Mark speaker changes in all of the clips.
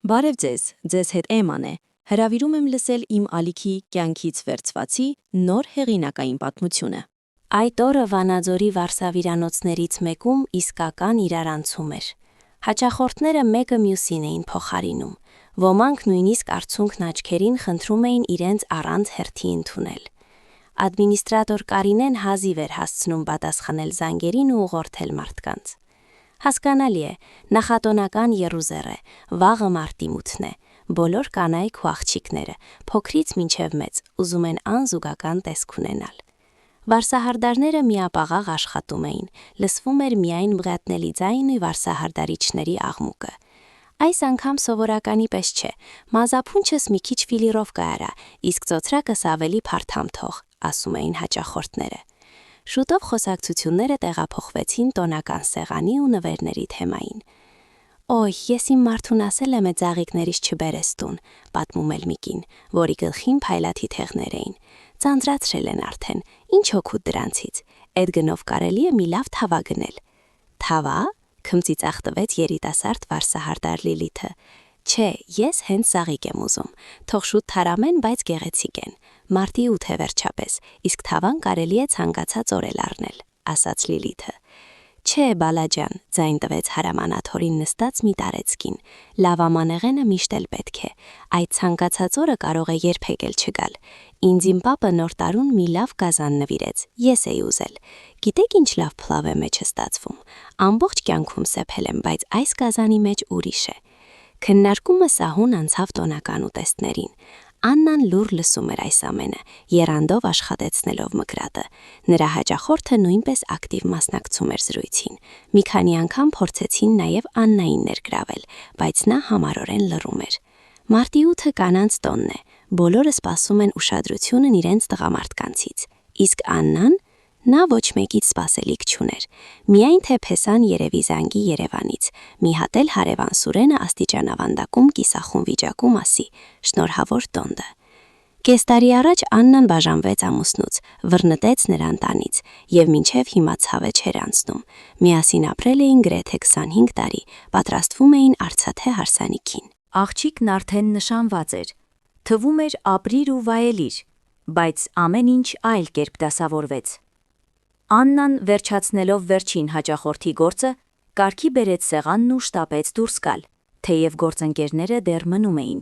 Speaker 1: Բարև ձեզ հետ Էման է, հրավիրում եմ լսել իմ ալիքի կյանքից վերցվածի նոր հեղինակային պատմությունը։
Speaker 2: Այդ օրը Վանաձորի վարսավիրանոցներից մեկում իսկական իրարանցում էր։ Հաճախորդները մեկը մյուսին էին փոխարինում, ոմանք նույնիսկ արցունքն աչքերին խնդրում էին իրենց առանց հերթի ընդունել։ Ադմինիստրատոր Կարինեն հազիվ էր հասցնում պատասխանել զանգերին ու ուղղորդել մարդկանց։ Հասկանալի է, նախատոնական եռուզեռ է, վաղը մարտի մութն է, բոլոր կանայք ու աղջիկները, փոքրից մինչև մեծ, ուզում են անզուգական տեսք ունենալ։ Վարսահարդարները միապաղաղ աշխատում էին, լսվում էր միայն բղատնելի ձայնն ու վարսահարդարիչների աղմուկը։ Այս անգամ սովորականի պես չէ, մազափունչս մի քիչ ֆիլիրով կարա, իսկ ծոցրակս ավելի փարթամ թող, ասում էին հաճախորդները։ Շուտով խոսակցությունները տեղափոխվեցին տոնական սեղանի ու նվերների թեմային։ «Օй, ես իմ մարդուն ասել եմ է ձաղիկներից չբերես տուն», պատմում էր մի կին, որի գլխին փայլաթիթեղներ էին։ Ձանձրացրել են արդեն, ինչ օգուտ դրանցից, էդ գնով կարելի է մի լավ թավա գնել։ «Թավա»? Քմծիծաղ տվեց երիտասարդ վարսահարդար Լիլիթը։ «Չէ, ես հենց զաղիկ եմ ուզում, թող շուտ թարամեն, բայց գեղեցիկ են։ Մարտի 8 է վերջապես, իսկ թավան կարելի է ցանկացած օր էլ առնել», ասաց Լիլիթը։ «Չէ, բալաջան», ձայն տվեց հարամանաթորին նստած մի տարեցկին, լավամանեղենը միշտ էլ պետք է, այդ ցանկացած օրը կարող է երբեք էլ չգալ։ Ինձ իմ պապը նոր տարուն մի լավ գազան նվիրեց, ես էի ուզել։ Գիտեք ինչ լավ փլավ է մեջը ստացվում, ամբողջ կյանքում սեփել եմ, բայց այս գազանի մեջ ուրիշ է։ Քննարկումը սահուն անցավ տոնական ուտեստներին։ Աննան լուր լսում էր այս ամենը, եռանդով աշխատեցնելով մկրատը։ Նրա հաճախորդը նույնպես ակտիվ մասնակցում էր զրույցին։ Մի քանի անգամ փորձեցին նաև Աննային ներգրավել, բայց նա համառորեն լռում էր։ Մարտի 8-ը կանանց տոնն է, բոլորը սպասում են ուշադրությունն իրենց տղամարդկանցից, իսկ Աննան, նա ոչ մեկից սպասելիք չուներ, միայն թե փեսան երևի զանգի Երևանից, մի հատ էլ հարևան Սուրենը աստիճանավանդակում կիսախուն վիճակում ասի, շնորհավոր տոնդը։ Կես տարի առաջ Աննան բաժանվեց ամուսնուց, վռնտեց նրան տանից, և մինչև հիմա ցավը չէր անցնում։ Միասին ապրել էին գրեթե 25 տարի, պատրաստվում էին արծաթե հարսանիքին։
Speaker 1: Աղջիկն արդեն նշանված էր, թվում էր ապրիր ու վայելիր, բայց ամեն ինչ այլ կերպ դասավորվեց։ Աննան, վերջացնելով վերջին հաճախորդի գործը, կարգի բերեց սեղանն ու շտապեց դուրս գալ, թեև գործընկերները դեռ մնում էին։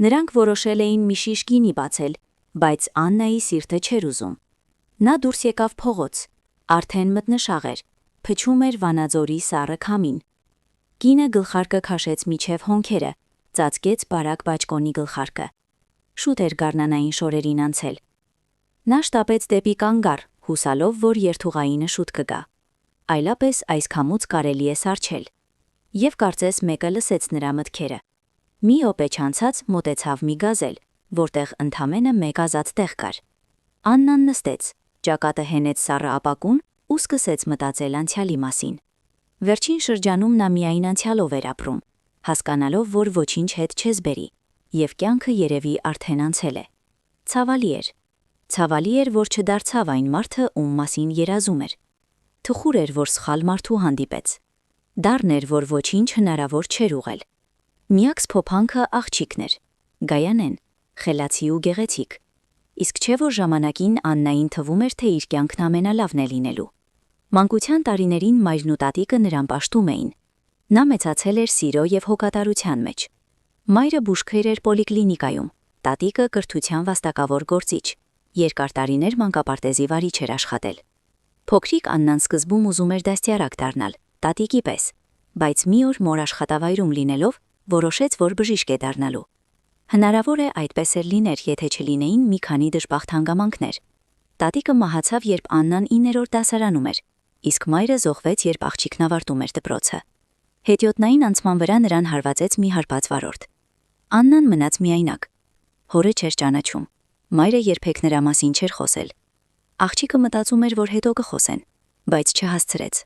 Speaker 1: Նրանք որոշել էին մի շիշ գինի բացել, բայց Աննայի սիրտը չէր ուզում։ Նա դուրս եկավ փողոց, արդեն մթնշաղ էր, փչում էր Վանաձորի սառը քամին։ Կինը գլխարկը քաշեց միջև հոնքերը, ծածկեց բարակ բաճկոնի գլխարկը։ Շուտ էր գարնանային շորերին անցել։ Նա շտապեց դեպի կանգառ, հուսալով, որ երթուղայինը շուտ կգա։ Այլապես այս քամուց կարելի է սառչել։ Եվ կարծես մեկը լսեց նրա մտքերը։ Մի րոպե չանցած մոտեցավ մի գազել, որտեղ ընդամենը մեկ ազատ տեղ կար։ Աննան նստեց, ճակատը հենեց սառը ապակուն ու սկսեց մտածել անցյալի մասին։ Վերջին շրջանում նա միայն անցյալով էր ապրում, հասկանալով, որ ոչինչ հետ չես բերի, և կյանքը երևի արդեն անցել է։ Ցավալի էր։ Ցավալի էր, որ չդարձավ այն մարդը, ում մասին երազում էր։ Թխուր էր, որ սխալ մարդու հանդիպեց։ Դառն էր, որ ոչինչ հնարավոր չէր ուղղել։ Միակ սփոփանքը աղջիկն էր, Գայանեն, խելացի ու գեղեցիկ։ Իսկ չէ՞ որ ժամանակին Աննային թվում էր, թե իր կյանքն ամենալավն է լինելու։ Մանկության տարիներին մայրն ու տատիկը նրան պաշտում էին։ Նա մեծացել էր սիրո և հոգատարության մեջ։ Մայրը բուժքույր էր պոլիկլինիկայում, տատիկը կրթության վաստակավոր գործիչ, երկար տարիներ մանկապարտեզի վարիչ էր աշխատել։ Փոքրիկ Աննան սկզբում ուզում էր դաստիարակ դառնալ, տատիկի պես, բայց մի օր մոր աշխատավայրում լինելով, որոշեց, որ բժիշկ է դառնալու։ Հնարավոր է այդպես էլ լիներ, եթե չլինեին մի քանի դժբախտ հանգամանքներ։ Տատիկը մահացավ, երբ Աննան 9-րդ դասարանում էր, իսկ մայրը զոհվեց, երբ աղջիկն ավարտում էր դպրոցը։ Հետիոտնային անցման վրա նրան հարվածեց մի հարբած վարորդ։ Աննան մնաց միայնակ։ Հորը չէր ճանաչում։ Մայրը երբեք նրա մասին չէր խոսել։ Աղջիկը մտածում էր, որ հետո կխոսեն, բայց չհասցրեց։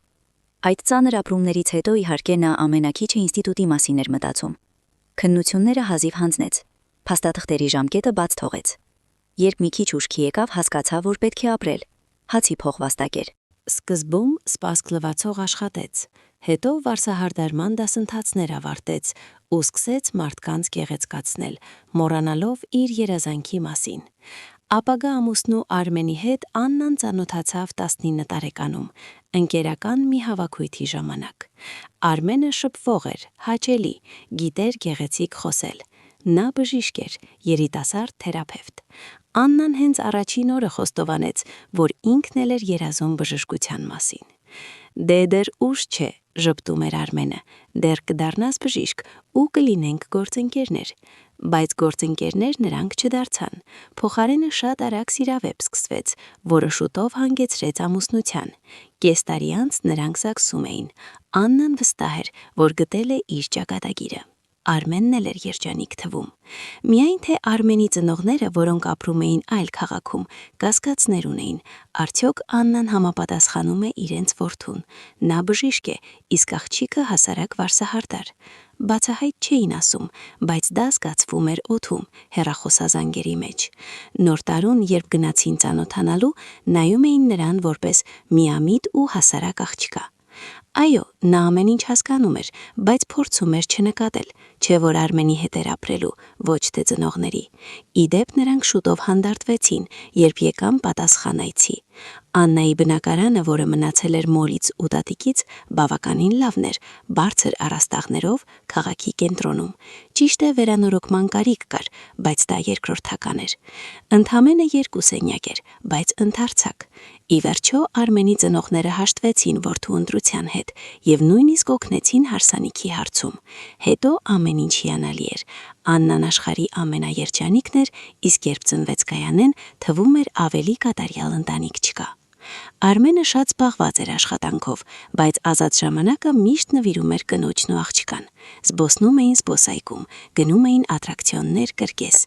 Speaker 1: Այդ ծանր ապրումներից հետո իհարկե նա ամենակիչը ինստիտուտի մասին էր մտածում։ Քննությունները հազիվ հանձնեց, փաստաթղթերի ժամկետը բաց թողեց։ Երբ մի քիչ ուշքի եկավ, հասկացավ, որ պետք է ապրել, հացի փող վաստակեր։
Speaker 2: Սկզբում սպասք լվացող աշխատեց, հետո վարսահարդարման դասընթացներ ավարտեց ու սկսեց մարդկանց գեղեցկացնել, մոռանալով իր երազանքի մասին։ Ապագա ամուսնու Արմենի հետ Աննան ծանոթացավ 19 տարեկանում, ընկերական մի հավաքույթի ժամանակ։ Արմենը շփվող էր, հաճելի, գիտեր գեղեցիկ խոսել։ Նա բժիշկ էր, երիտասարդ թերապևտ։ Աննան հենց առաջին օրը խոստովանեց, որ ինքն էլ էր երազում բժշկության մասին։ Դեռ ուշ չէ, ժպտում էր Արմենը, դեռ կդառնաս բժիշկ ու կլինենք գործընկերներ։ Բայց գործընկերներ նրանք չդարձան։ Փոխարենը շատ արագ սիրավեպ սկսվեց, որը շուտով հանգեցրեց ամուսնության։ Կես տարի անց նրանք սակսում էին։ Աննան վստահ էր, որ գտել է իր ճակատագիրը։ Արմենն էլ էր երջանիկ թվում։ Միայն թե Արմենի ծնողները, որոնք ապրում էին այլ քաղաքում, կասկածներ ունեին, արդյոք Աննան համապատասխանում է իրենց որդուն։ Նա բժիշկ է, իսկ աղջիկը հասարակ վարսահարդար։ Բացահայտ չէին ասում, բայց դա զգացվում էր օդում, հեռախոսազանգերի մեջ։ Նոր տարուն, երբ գնացին ծանոթանալու, նայում էին նրան որպես միամիտ ու հասարակ աղջկա։ Այո, նա ամեն ինչ հասկանում էր, բայց փորձում էր չնկատել, չէ որ Արմենի հետ էր ապրելու, ոչ թե ծնողների։ Իդեպ նրանք շուտով հանդարտվեցին, երբ եկան պատասխանայցի։ Աննայի բնակարանը, որը մնացել էր մորից ու տատիկից, բավականին լավն էր, բարձր առաստաղներով, քաղաքի կենտրոնում։ Ճիշտ է, վերանորոգման կարիք կար, բայց դա երկրորդական էր։ Ընդամենը 2 սենյակ էր, բայց ընդարձակ։ Ի վերջո Արմենի ծնողները հաշտվեցին որդու ընտրության հետ եւ նույնիսկ օգնեցին հարսանիքի հարցում։ Հետո ամեն ինչ հիանալի էր։ Աննան աշխարհի ամենաերջանիկն էր, իսկ երբ ծնվեց Գայանեն, թվում էր ավելի կատարյալ ընտանիք չկա։ Արմենը շատ զբաղված էր աշխատանքով, բայց ազատ ժամանակը միշտ նվիրում էր կնոջն ու աղջկան։ Զբոսնում էին զբոսայգում, գնում էին ատրակցիոններ կրկես։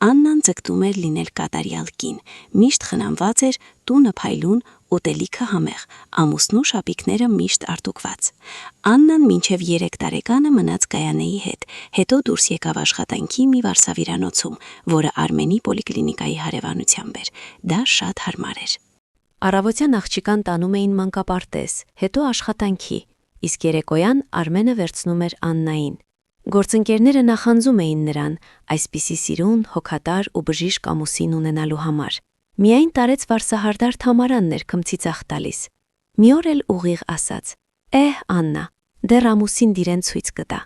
Speaker 2: Աննան ձգտում էր լինել կատարյալ կին, միշտ խնամված էր, տունը փայլուն, ուտելիքը համեղ, ամուսնու շապիկները միշտ արտուկված։ Աննան մինչև 3 տարեկանը մնաց Գայանեի հետ, հետո դուրս եկավ աշխատանքի մի վարսավիրանոցում, որը Արմենի պոլիկլինիկայի հարևանությամբ էր։ Դա շատ հարմար էր։ Առավոտյան աղջկան տանում էին մանկապարտեզ, հետո աշխատանքի, իսկ երեկոյան Արմենը վերցնում էր Աննային։ Գործընկերները նախանձում էին նրան այսպիսի սիրուն, հոգատար ու բժիշկ ամուսին ունենալու համար։ Միայն տարեց վարսահարդար Թամարանն էր քմծիծաղ տալիս։ Մի օր էլ ուղիղ ասաց. Աննա, դեռ ամուսին դիրեն ցույց կտա։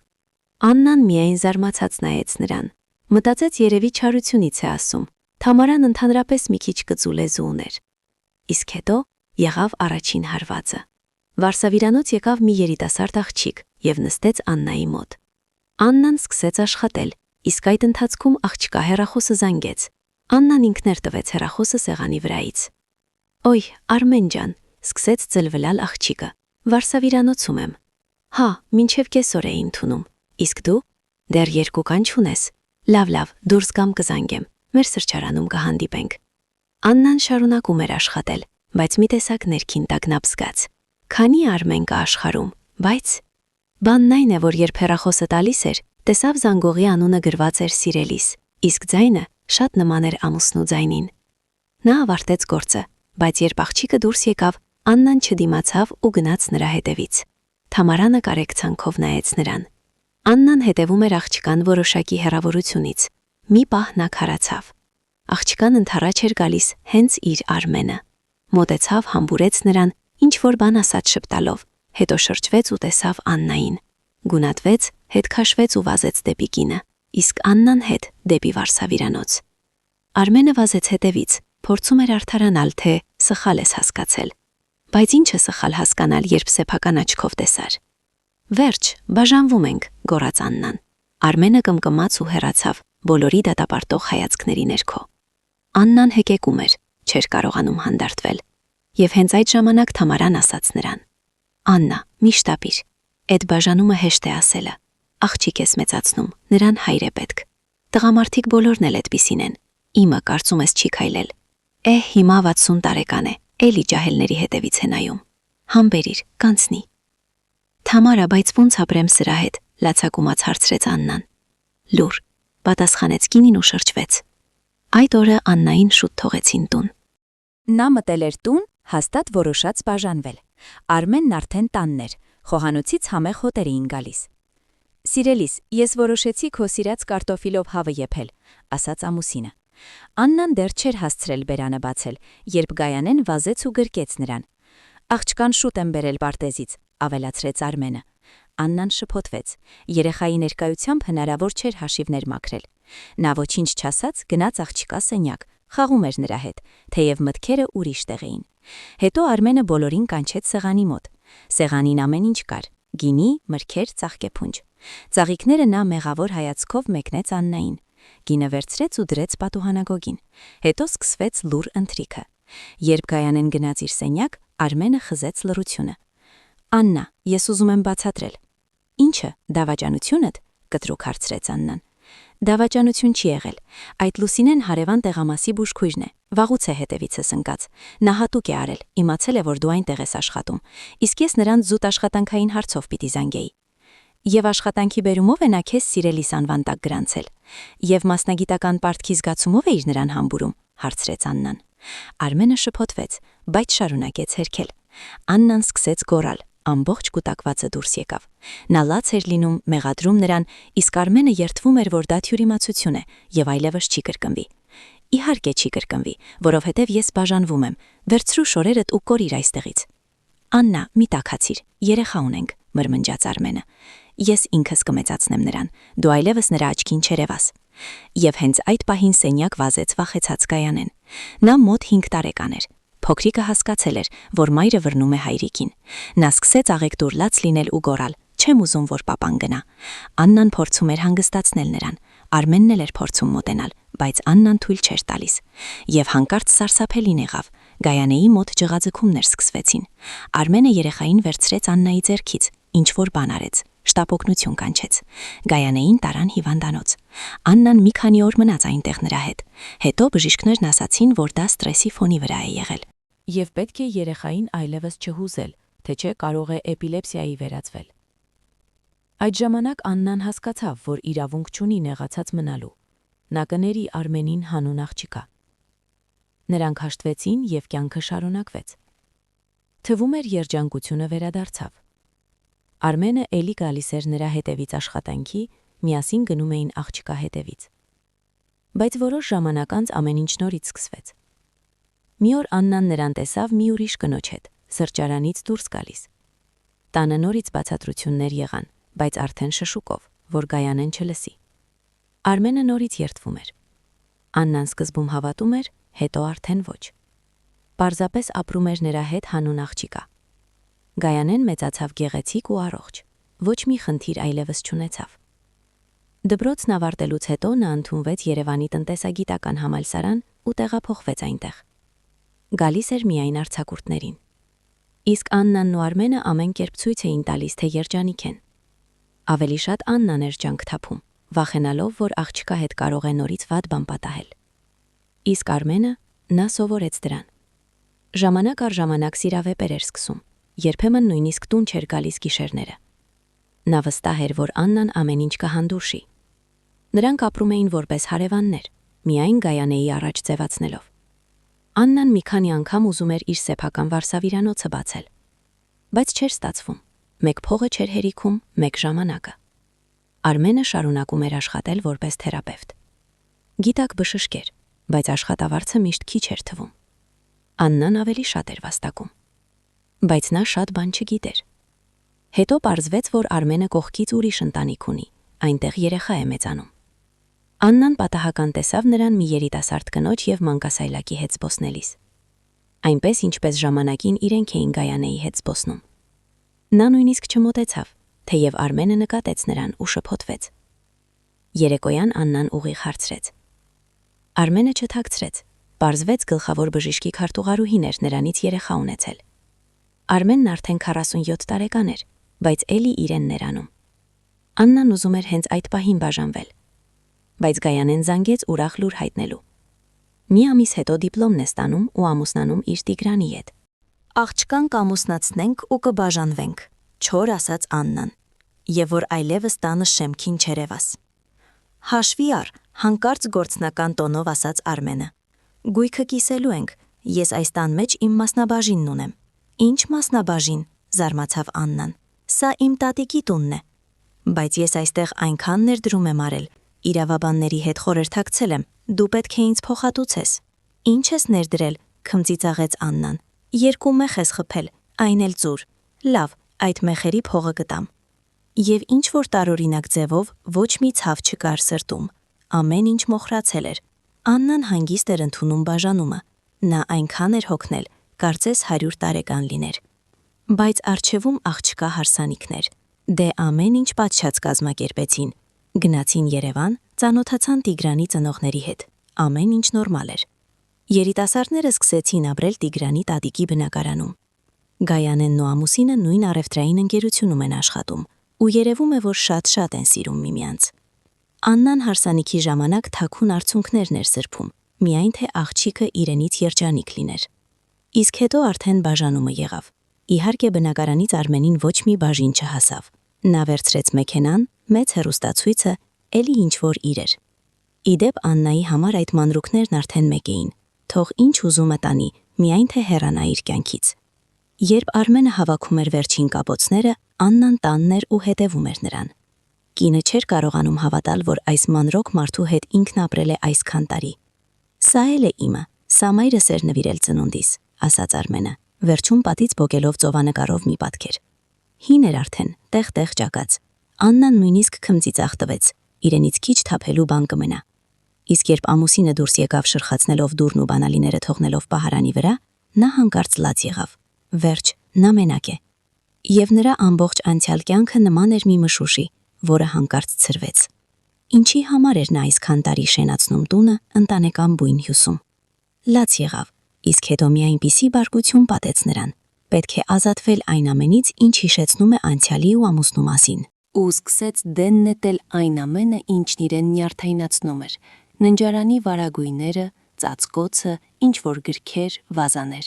Speaker 2: Աննան միայն զարմացած նայեց նրան։ Մտածեց երևի չարությունից է ասում։ Թամարան ընդհանրապես մի քիչ կծու լեզու ուներ։ Իսկ հետո եղավ առաջին հարվածը։ Վարսավիրանոց եկավ մի երիտասարդ աղջիկ եւ նստեց Աննայի մոտ։ Աննան սկսեց աշխատել, իսկ այդ ընթացքում աղջկա հեռախոսը զանգեց։ Աննան ինքն էր տվեց հեռախոսը սեղանի վրայից։ Ոյ, Արմեն ջան, սկսեց ծլվլալ աղջիկը։ Վարսավիրանոցում եմ։ Հա, մինչև կեսօր էի ընդունում։ Իսկ դու դեռ 2 կանչ ունես։ Լավ, դուրս գամ կզանգեմ։ Մեր սրճարանում կհանդիպենք։ Աննան շարունակում էր աշխատել, բայց մի տեսակ ներքին տագնապ զգաց։ Քանի Արմեն կա աշխարհում, բայց բանն այն է, որ երբ հեռախոսը տալիս էր, տեսավ զանգողի անունը գրված էր սիրելիս, իսկ ձայնը շատ նման էր ամուսնու ձայնին։ Նա ավարտեց գործը, բայց երբ աղջիկը դուրս եկավ, Աննան չդիմացավ ու գնաց նրա հետևից։ Թամարանը կարեկցանքով նայեց նրան։ Աննան հետևում էր աղջկան որոշակի հեռավորությունից։ Մի պահ նա քարացավ։ Աղջկան ընդառաջ էր գալիս հենց իր Արմենը։ Մոտեցավ, համբուրեց նրան, ինչ որ բան ասաց շպտալով, հետո շրջվեց ու տեսավ Աննային։ Գունատվեց, հետ քաշվեց ու վազեց դեպի կինը, իսկ Աննան հետ դեպի վարսավիրանոց։ Արմենը վազեց հետևից, փորձում էր արդարանալ, թե սխալ ես հասկացել։ Բայց ինչ է սխալ հասկանալ, երբ սեփական աչքով տեսար։ Վերջ, բաժանվում ենք, գոռաց Աննան։ Արմենը կմկմաց ու հեռացավ, բոլորի դատապարտող հայացքների ներքո։ Աննան հեկեկում էր, չէր կարողանում հանդարտվել։ Եվ հենց այդ ժամանակ Թամարան ասաց նրան. Աննա, մի շտապիր, այդ բաժանումը հեշտ է ասելը։ Աղջիկ ես մեծացնում, նրան հայր է պետք։ Տղամարդիկ բոլորն էլ այդպիսին են։ Իմը կարծում ես չի քայլել։ Հիմա 60 տարեկան է, էլի ջահելների հետևից է նայում։ Համբերիր, կանցնի։ Թամարա, բայց ո՞նց ապրեմ սրա հետ, լացակումած հարցրեց Աննան։ Լուր, պատասխանեց կինին ու շրջվեց։ Այդ օրը Աննային շուտ թողեցին տուն։
Speaker 1: Նա մտել էր տուն, հաստատ որոշած բաժանվել։ Արմենն արդեն տանն էր, խոհանոցից համեղ հոտեր էին գալիս։ «Սիրելիս, ես որոշեցի քո սիրած կարտոֆիլով հավը եփել», ասաց ամուսինը։ Աննան դեռ չէր հասցրել բերանը բացել, երբ Գայանեն վազեց ու գրկեց նրան։ «Աղջկան շուտ եմ բերել պարտեզից», ավելացրեց Արմենը։ Աննան շփոթվեց։ Երեխայի ներկայությամբ հնարավոր չէր հաշիվներ մաքրել։ Նա ոչինչ չասաց, գնաց աղջկա սենյակ, խաղում էր նրա հետ, թեև մտքերը ուրիշ տեղ էին։ Հետո Արմենը բոլորին կանչեց սեղանի մոտ։ Սեղանին ամեն ինչ կար՝ գինի, մրգեր, ծաղկեփունջ։ Ծաղիկները նա մեղավոր հայացքով մեկնեց Աննային։ Գինը վերցրեց ու դրեց պատուհանագոգին։ Հետո սկսվեց լուռ ընթրիքը։ Երբ Գայանեն գնաց իր սենյակ, Արմենը խզեց լռությունը։ «Աննա, ես ուզում եմ բացատրել»։ «Ինչը, դավաճանությունդ», կտրուկ հարցրեց Աննան։ «Դավաճանություն չի եղել։ Այդ Լուսինեն հարևան տեղամասի բուժքույրն է, վաղուց է հետևիցս ընկած։ Նա հատուկ է արել, իմացել է, որ դու այնտեղ ես աշխատում, իսկ ես նրան զուտ աշխատանքային հարցով պիտի զանգեի»։ «Եվ աշխատանքի բերումով է նա քեզ սիրելիս անվան տակ գրանցել։ Եվ մասնագիտական պարտքի զգացումով էիր նրան համբուրում», հարցրեց Աննան։ Արմենը շփոթվեց, բայց շարունակեց հերքել։ Աննան սկսեց գոռալ, ամբողջ կուտակվածը դուրս եկավ։ Նա լաց էր լինում, մեղադրում նրան, իսկ Արմենը երդվում էր, որ դա թյուրիմացություն է եւ այլևս չի կրկնվի։ «Իհարկե չի կրկնվի, որովհետեւ ես բաժանվում եմ։ Վերցրու շորերդ ու կորիր այստեղից»։ «Աննա, մի տաքացիր, երեխա ունենք», մրմնջաց Արմենը։ «Ես ինքս կմեծացնեմ նրան, դու այլևս նրա աչքին չերևաս»։ Եվ հենց այդ պահին սենյակ վազեց վախեցած Գայանեն։ Նա մոտ 5 տարեկան էր։ Փոքրիկը հասկացել էր, որ մայրը վռնում է հայրիկին։ Նա սկսեց աղեգտուր լաց լինել ու գոռալ. «Չեմ ուզում, որ պապան գնա»։ Աննան փորձում էր հանգստացնել նրան։ Արմենն էլ էր փորձում մոտենալ, բայց Աննան թույլ չէր տալիս։ Եվ հանկարծ սարսափելին եղավ։ Գայանեի մոտ ջղաձգումներ սկսվեցին։ Արմենը երեխային վերցրեց Աննայի ձեռքից, ինչ-որ բան արեց, շտապօգնություն կանչեց։ Գայանեին տարան հիվանդանոց։ Աննան մի քանի օր մնաց այնտեղ նրա հետ։ Հետո բժիշկներն ասացին, որ դա ստրեսի ֆոնի վրա է եղել։
Speaker 3: Եվ պետք է երեխային այլևս չհուզել, թե չէ կարող է էպիլեպսիայի վերածվել։ Այդ ժամանակ Աննան հասկացավ, որ իրավունք չունի նեղացած մնալու։ Նա կների Արմենին հանուն աղջկա։ Նրանք հաշտվեցին եւ կյանքը շարունակվեց։ Թվում էր երջանկությունը վերադարձավ։ Արմենը էլի գալիս էր նրա հետևից աշխատանքի, միասին գնում էին աղջկա հետևից։ Բայց որոշ ժամանակ անց ամեն ինչ նորից սկսվեց։ Մի օր Աննան նրան տեսավ մի ուրիշ կնոջ հետ, սրճարանից դուրս գալիս։ Տանը նորից բացատրություններ եղան, բայց արդեն շշուկով, որ Գայանեն չլսի։ Արմենը նորից երդվում էր։ Աննան սկզբում հավատում էր, հետո արդեն ոչ։ Պարզապես ապրում էր նրա հետ հանուն աղջկա։ Գայանեն մեծացավ գեղեցիկ ու առողջ, ոչ մի խնդիր այլևս չունեցավ։ Դպրոցն ավարտելուց հետո նա ընդունվեց Երևանի տնտեսագիտական համալսարան ու տեղափոխվեց այնտեղ։ Գալիս էր միայն արձակուրդներին։ Իսկ Աննանն ու Արմենը ամեն կերպ ցույց էին տալիս, թե երջանիկ են։ Ավելի շատ Աննան էր ջանք թափում, վախենալով, որ աղջկա հետ կարող է նորից վատ բան պատահել։ Իսկ Արմենը, նա սովորեց դրան։ Ժամանակ առ ժամանակ սիրավեպեր էր սկսում, երբեմն նույնիսկ տուն չէր գալիս գիշերները։ Նա վստահ էր, որ Աննան ամեն ինչ կհանդուրժի։ Նրանք ապրում էին որպես հարևաններ, միայն Գայանեի առաջ ձևացնելով։ Աննան մի քանի անգամ ուզում էր իր սեփական վարսավիրանոցը բացել, բայց չէր ստացվում։ Մեկ փողը չէր հերիքում, մեկ ժամանակը։ Արմենը շարունակում էր աշխատել որպես թերապևտ։ Գիտակ բժշկ էր, բայց աշխատավարձը միշտ քիչ էր թվում։ Աննան ավելի շատ էր վաստակում։ Բայց նա շատ բան չգիտեր։ Հետո պարզվեց, որ Արմենը կողքից ուրիշ ընտանիք ունի, այնտեղ երեխա է մեծանում։ Աննան պատահական տեսավ նրան մի երիտասարդ կնոջ եւ մանկասայլակի հետ զբոսնելիս։ Այնպես ինչպես ժամանակին իրենք էին Գայանեի հետ զբոսնում։ Նա նույնիսկ չմոտեցավ, թեև Արմենը նկատեց նրան ու շփոթվեց։ Երեկոյան Աննան ուղիղ հարցրեց։ Արմենը չթաքցրեց, պարզվեց գլխավոր բժիշկի քարտուղարուհին էր նրանից երեխա ունեցել։ Արմենն արդեն 47 տարեկան էր, բայց էլի իրեն ներանում։ Աննան ուզում էր հենց այդ պահին բաժանվել, բայց Գայանեն զանգեց ուրախ լուր հայտնելու։ Մի ամիս հետո դիպլոմն է ստանում ու ամուսնանում իր Տիգրանի հետ։
Speaker 1: «Աղջկան կամուսնացնենք ու կբաժանվենք», չոր ասաց Աննան, եւ որ այլևս տանը շեմքին չերևաս։ «Հաշվի առ», հանկարծ գործնական տոնով ասաց Արմենը։ «Գույքը կիսելու ենք,
Speaker 2: Ես այս տան մեջ իմ մասնաբաժինն ունեմ։ Ինչ մասնաբաժին, զարմացավ Աննան։ Սա իմ տատիկի տունն է։ Բայց ես այստեղ այնքան ներդրում եմ արել, իրավաբանների հետ խորհրդակցել եմ, դու պետք է ինձ փոխհատուցես։ Ինչ ես ներդրել, քմծիծաղեց Աննան։ 2 մեխ ես խփել, այն էլ ծուր։ Լավ, այդ մեխերի փողը կտամ։ Եվ ինչ որ տարօրինակ ձևով ոչ մի ցավ չկար սրտում։ Ամեն ինչ մոխրացել էր։ Աննան հանգիստ էր ընդունում բաժանումը։ Նա այնքան էր հոգնել, կարծես 100 տարեկան լիներ։ Բայց առջևում աղջկա հարսանիքներ։ Դե ամեն ինչ պատշաճ կազմակերպեցին։ Գնացին Երևան, ծանոթացան Տիգրանի ծնողների հետ։ Ամեն ինչ նորմալ էր։ Երիտասարդները սկսեցին ապրել Տիգրանի տատիկի բնակարանում։ Գայանենն ու ամուսինը նույն առևտրային ընկերությունում են աշխատում, ու երևում է, որ շատ են սիրում միմյանց։ Աննան հարսանիքի ժամանակ թաքուն արցունքներն էր սրբում, միայն թե աղջիկը իրենից երջանիկ լիներ։ Իսկ հետո արդեն բաժանումը եղավ։ Իհարկե բնակարանից Արմենին ոչ մի բաժին չհասավ։ Նա վերցրեց մեքենան, մեծ հեռուստացույցը, էլի ինչ որ իր էր։ Իդեպ Աննայի համար այդ մանրուքներն արդեն մեկ էին։ Թող ինչ ուզումը տանի, միայն թե հեռանա իր կյանքից։ Երբ Արմենը հավաքում էր վերջին կապոցները, Աննան տանն էր ու հետևում էր նրան։ Կինը չէր կարողանում հավատալ, որ այս մանրոք մարդու հետ ինքն ապրել է այսքան տարի։ Սա էլ է իմը, սա մայրս էր նվիրել ծնունդիս, ասաց Արմենը, վերջում պատից բոկելով ծովանկարով մի պատկեր։ Հին էր արդեն, տեղ ճակած։ Աննան նույնիսկ քմծիծաղ տվեց, իրենից քիչ թափելու բան կմնա։ Իսկ երբ ամուսինը դուրս եկավ շրխացնելով դուրն ու բանալիները թողնելով պահարանի վրա, նա հանկարծ լաց եղավ։ Վերջ, նա մենակ է։ Եվ նրա ամբողջ անցյալ կյանքը նման էր մի մշուշի, որը հանկարծ ցրվեց։ Ինչի համար էր նա այսքան տարի շենացնում տունը ընտանեկան բույն հյուսում։ Լաց եղավ, իսկ հետո մի այնպիսի բարկություն պատեց նրան։ Պետք է ազատվել այն ամենից, ինչ հիշեցնում է անցյալի ու ամուսնու մասին։
Speaker 4: Ու սկսեց դեն նետել այն ամենը, ինչն իրեն նյարդայնացնում էր. ննջարանի վարագույները, ծածկոցը, ինչ որ գրքեր, վազաներ։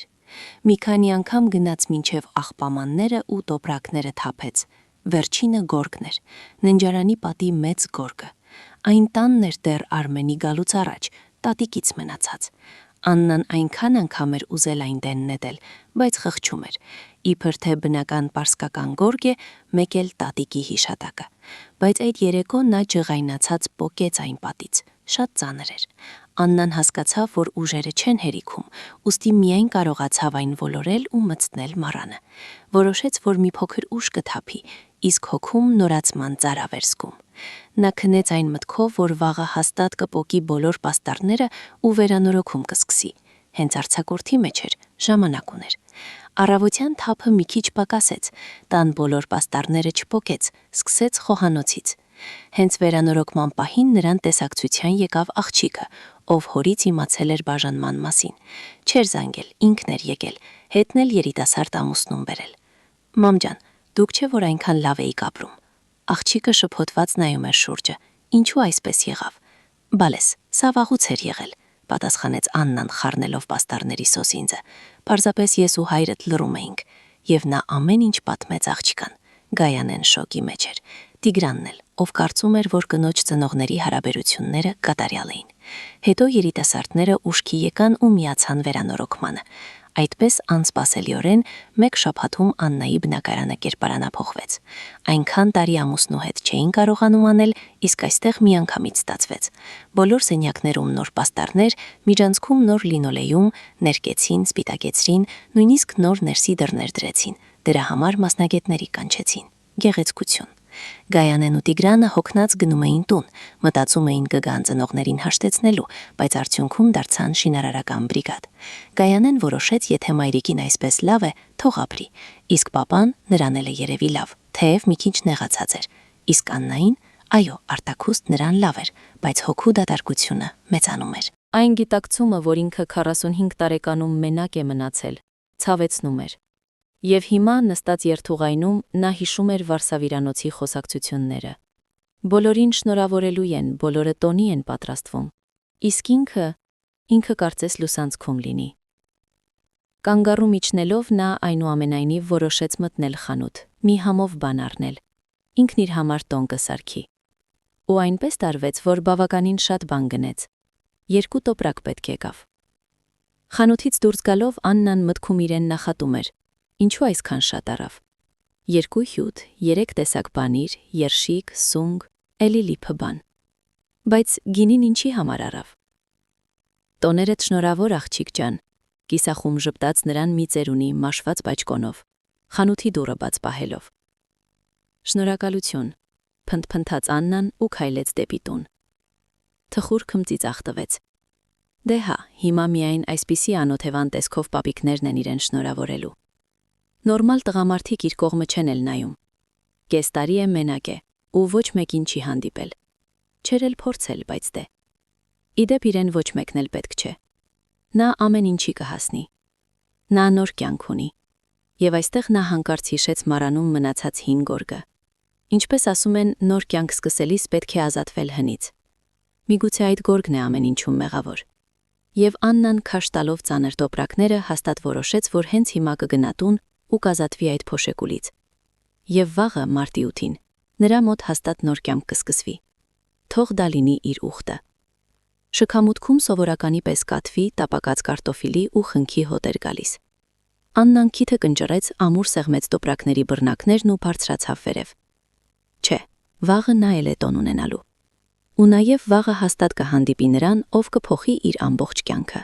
Speaker 4: Մի քանի անգամ գնաց մինչև աղբամանները ու տոպրակները թափեց։ Վերջինը գորգն էր, ննջարանի պատի մեծ գորգը։ Այն տանն էր դեռ Արմենի գալուց առաջ, տատիկից մնացած։ Աննան այնքան անգամ էր ուզել այն դեն նետել, բայց խղճում էր։ Իբր թե բնական պարսկական գորգ է, մեկ էլ տատիկի հիշատակը։ Բայց այդ երեկո նա ջղայնացած պոկեց այն պատից, շատ ծանր էր։ Աննան հասկացավ, որ ուժերը չեն հերիքում, ուստի միայն կարողացավ այն ոլորել ու մտցնել մառանը։ Որոշեց, որ մի փոքր ուժ կթափի, իսկ հոգում նորացման ծարավ էր զգում։ Նա քնեց այն մտքով, որ վաղը հաստատ կպոկի բոլոր պաստառները ու վերանորոգում կսկսի։ Հենց արձակուրդի մեջ էր, ժամանակ ուներ։ Առավոտյան թափը մի քիչ պակասեց, տան բոլոր պաստառները չպոկեց, սկսեց խոհանոցից։ Հենց վերանորոգման պահին նրան տեսակցության եկավ աղջիկը, ով հորից իմացել էր բաժանման մասին։ Չէր զանգել, ինքն էր եկել, հետն էլ երիտասարդ ամուսնուն բերել։ Մամ ջան, դուք չէ որ այնքան լավ էիք ապրում։ Աղջիկը շփոթված նայում էր շուրջը։ Ինչու այսպես եղավ։ Բալես, սա վաղուց էր եղել, պատասխանեց Աննան խառնելով պաստառների սոսինձը։ Պարզապես ես ու հայրդ լռում էինք, եւ նա ամեն ինչ պատմեց աղջկան։ Գայանեն շոկի մեջ էր։ Տիգրանն էլ, ով կարծում էր, որ կնոջ ծնողների հարաբերությունները կատարյալ էին։ Հետո երիտասարդները ուշքի եկան ու միացան վերանորոգմանը։ Այդպես անսպասելիորեն մեկ շաբաթում Աննայի բնակարանը կերպարանափոխվեց։ Այնքան տարի ամուսնու հետ չէին կարողանում անել, իսկ այստեղ միանգամից ստացվեց։ Բոլոր սենյակներում նոր պաստառներ, միջանցքում նոր լինոլեում, ներկեցին, սպիտակեցրին, նույնիսկ նոր ներսի դռներ դրեցին։ Դրա համար մասնագետների կանչեցին։ Գեղեցկություն։ Գայանեն ու Տիգրանը հոգնած գնում էին տուն, մտածում էին կգան ծնողներին հաշտեցնելու, բայց արդյունքում դարձան շինարարական բրիգադ։ Գայանեն որոշեց, եթե մայրիկին այսպես լավ է, թող ապրի, իսկ պապան նրան էլ է երևի լավ, թեև մի քիչ նեղացած էր, իսկ Աննային, այո, արտաքուստ նրան լավ էր, բայց հոգու դատարկությունը մեծանում էր։
Speaker 3: Այն գիտակցումը, որ ինքը 45 տարեկանում մենակ է մնացել, ցավեցնում էր։ Եվ հիմա նստած երթուղայնում նա հիշում էր Վարսավիրանոցի խոսակցությունները։ Բոլորին շնորհավորելու են, բոլորը տոնի են պատրաստվում։ Իսկ ինքը կարծես լուսանցքում լինի։ Կանգառու միջնելով նա այնուամենայնիվ որոշեց մտնել խանութ, մի համով բան առնել։ Ինքն իր համար տոն կսարքի։ Ու այնպես տարվեց, որ բավականին շատ բան գնեց։ 2 տոպրակ պետք եկավ։ Խանութից դուրս գալով Աննան մտքում իրեն նախատում էր. ինչու այսքան շատ առավ։ 2 հյութ, 3 տեսակ պանիր, երշիկ, սունգ, էլի լիփը բան։ Բայց գինին ինչի համար առավ։ Տոներդ շնորհավոր աղջիկ ջան, կիսախում ժպտաց նրան մի ծերունի մաշված բաճկոնով, խանութի դուռը բաց պահելով։ Շնորհակալություն, փնթփնթաց Աննան ու քայլեց դեպի տուն։ Թխուր քմծիծաղ տվեց։ Դե հա, հիմա միայն այսպիսի անօթևան տեսքով պապիկներն են իրեն շնորհավորելու։ Նորմալ տղամարդիկ իր կողմը չեն էլ նայում։ Կես տարի է մենակ է ու ոչ մեկին չի հանդիպել։ Չէր էլ փորձել, բայց դե։ Իդեպ իրեն ոչ մեկն էլ պետք չէ։ Նա ամեն ինչի կհասնի։ Նա նոր կյանք ունի։ Եվ այստեղ նա հանկարծ հիշեց մառանում մնացած հին գորգը։ Ինչպես ասում են, նոր կյանք սկսելիս պետք է ազատվել հնից։ Միգուցե այդ գորգն է ամեն ինչում մեղավոր։ Եվ Աննան քաշ տալով ծանր տոպրակները հաստատ որոշեց, որ հենց հիմա կգնա տուն ու կազատվի այդ փոշեկուլից։ Եվ վաղը մարտի 8-ին նրա մոտ հաստատ նոր կյանք կսկսվի։ Թող դա լինի իր ուխտը։ Շքամուտքում սովորականի պես կաթվի, տապակած կարտոֆիլի ու խնքի հոտ էր գալիս։ Աննան քիթը կնճռեց ամուր սեղմեց տոպրակների բռնակներն ու բարձրացավ վերև։ Չէ, վաղը նա էլ է տոն ունենալու։ Ու նաև վաղը հաստատ կհանդիպի նրան, ով կփոխի իր ամբողջ կյանքը։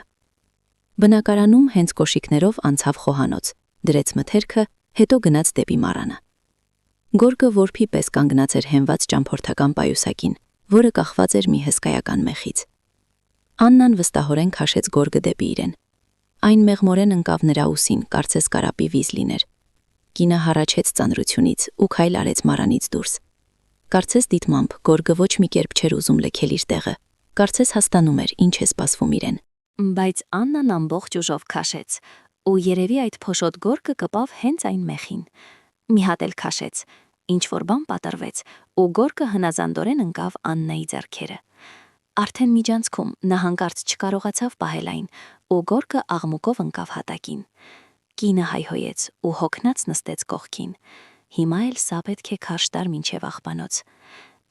Speaker 3: Բնակարանում հենց կոշիկներով անցավ խոհանոց, դրեց մթերքը, հետո գնաց դեպի մառանը։ Գորգը որփի պես կանգնած էր հենված ճամփորդական պայուսակին, որը կախված էր մի հսկայական մեխից։ Աննան վստահորեն քաշեց գորգը դեպի իրեն։ Այն մեղմորեն ընկավ նրա ուսին, կարծես կարապի վիզ լիներ։ Կինը հառաչեց ծանրությունից ու քայլ արեց մառանից դուրս։ Կարծես դիտմամբ գորգը ոչ մի կերպ չէր ուզում լքել իր տեղը, կարծես հաստանում էր ինչ է սպասվում իրեն։
Speaker 1: Բայց Աննան ամբողջ ուժով քաշեց, ու երևի այդ փոշոտ գորգը կպավ հենց այն մեխին։ Մի հատ էլ քաշեց, ինչ որ բան պատրվեց, ու գորգը հնազանդորեն ընկավ Աննայի ձեռքերը։ Արդեն միջանցքում նա հանկարծ չկարողացավ պահել այն, ու գորգը աղմուկով ընկավ հատակին։ Կինը հայհոյեց ու հոգնած նստեց կողքին։ Հիմա էլ սա պետք է քարշ տար մինչև աղբանոց։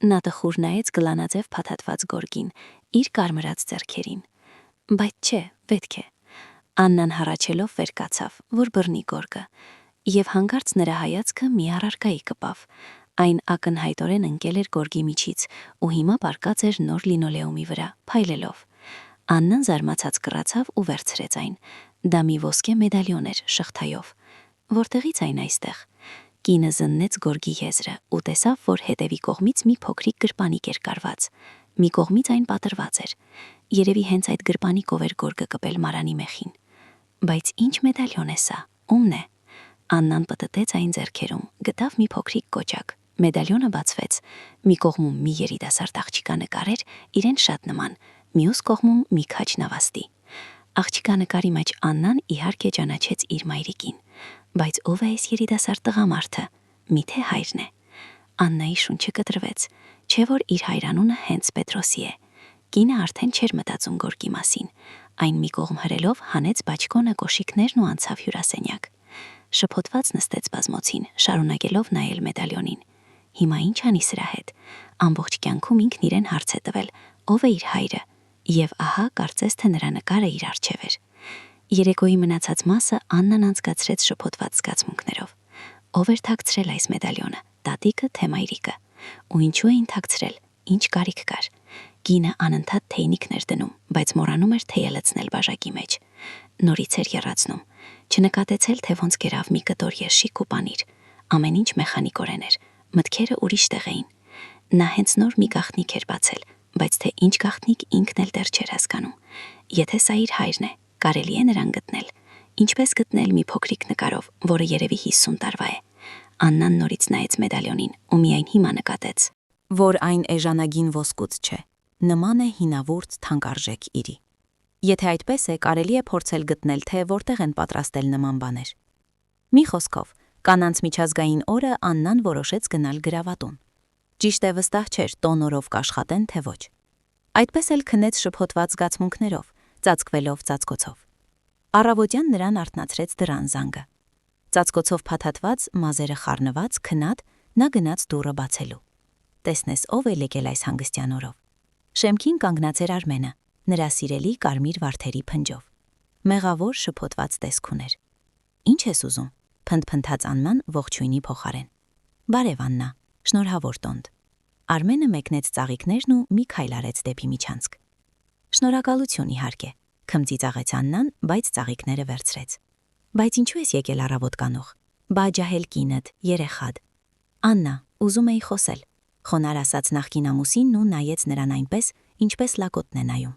Speaker 1: Նա տխուր նայեց գլանաձև փաթաթված գորգին, իր կարմրած ձեռքերին։ Բայց չէ, պետք է։ Աննան հառաչելով վեր կացավ, որ բռնի գորգը, եւ հանկարծ նրա հայացքը մի առարկայի կպավ։ Այն ակնհայտորեն ընկել էր գորգի միջից ու հիմա պառկած էր նոր լինոլեումի վրա, փայլելով։ Աննան զարմացած կռացավ ու վերցրեց այն։ Դա մի ոսկե մեդալիոն էր շղթայով։ Որտեղից այն այստեղ։ Կինը զննեց գորգի եզրը ու տեսավ, որ հետևի կողմից մի փոքրիկ գրպանիկ էր կարված։ Մի կողմից այն պատրված էր։ Երևի հենց այդ գրպանիկով էր գորգը կպել մառանի մեխին։ Բայց ինչ մեդալիոն է սա, ումն է։ Աննան պտտեց այն ձեռքերում, գտավ մի փոքրիկ կոճակ։ Մեդալիոնը բացվեց։ Մի կողմում մի երիտասարդ աղջիկա նկար էր, իրեն շատ նման, մյուս կողմում մի քաջ նավաստի։ Աղջիկա նկարի մեջ Աննան իհարկե ճանաչեց իր մայրիկին, բայց ով է այս երիտասարդ տղամարդը։ Միթե հայրն է։ Աննայի շունչը կտրվեց, չէ որ իր հայրանունը հենց Պետրոսի է։ Կինը արդեն չէր մտածում գորգի մասին։ Այն մի կողմ հրելով հանեց բաճկոնը կոշիկներն ու անցավ հյուրասենյակ։ Շփոթված նստեց բազմոցին, շարունակելով նայել մեդալիոնին։ Հիմա ինչ անի սրա հետ։ Ամբողջ կյանքում ինքն իրեն հարց է տվել, ով է իր հայրը, եւ ահա կարծես թե նրա նկարը իր առջև էր։ Երեկոյի մնացած մասը Աննան անցկացրեց շփոթված զգացմունքներով։ Ով էր թաքցրել այս մեդալիոնը, տատիկը թե մայրիկը։ Ու ինչու էին թաքցրել, ինչ կարիք կար։ Կինը անընդհատ թեյնիկն էր դնում, բայց մոռանում էր թեյը լցնել բաժակի մեջ։ Նորից էր եռացնում, չնկատեցել, թե ոնց կերավ մի կտոր երշիկ ու պանիր։ Ամեն ինչ մեխանիկորեն էր, մտքերը ուրիշ տեղ էին։ Նա հենց նոր մի գաղտնիք էր բացել, բայց թե ինչ գաղտնիք ինքն էլ դեռ չէր հասկանում։ Եթե սա իր հայրն է, կարելի է նրան գտնել։ Ինչպես գտնել մի փոքրիկ նկարով, որը երևի 50 տարվա է։ Աննան նորից նայեց մեդալիոնին ու միայն հիմա նկատեց,
Speaker 3: որ այն էժանագին ոսկուց չէ, նման է հինավուրց թանկարժեք իրի։ Եթե այդպես է, կարելի է փորձել գտնել, թե որտեղ են պատրաստել նման բաներ։ Մի խոսքով, կանանց միջազգային օրը Աննան որոշեց գնալ գրավատուն։ Ճիշտ է վստահ չէր, տոն օրով կաշխատեն, թե ոչ։ Այդպես էլ քնեց շփոթված զգացմունքներով, ծածկվելով ծածկոցով։ Առավոտյան նրան արթնացրեց դռան զանգը։ Ծածկոցով փաթաթված, մազերը խառնված, քնած, նա գնաց դուռը բացելու։ Տեսնես ով է եկել այս հանգստյան օրով։ Շեմքին կանգնած էր Արմենը, նրա սիրելի կարմիր վարդերի փնջով։
Speaker 2: մեղավոր շփոթված տեսք ուներ։ Ինչ ես ուզում, փնթփնթաց Աննան ողջույնի փոխարեն։ Բարև Աննա, շնորհավոր տոնդ։ Արմենը մեկնեց ծաղիկներն ու մի քայլ արեց դեպի միջանցք։ Շնորհակալություն իհարկե, քմծիծաղեց Աննան, բայց ծաղիկները վերցրեց։ Բայց ինչու ես եկել առավոտ կանող։ Բա ջահել կինդ, երեխադ։ Աննա, ուզում էի խոսել, խոնար ասաց նախկին ամուսինն ու նայեց նրան այնպես, ինչպես լակոտն է նայում։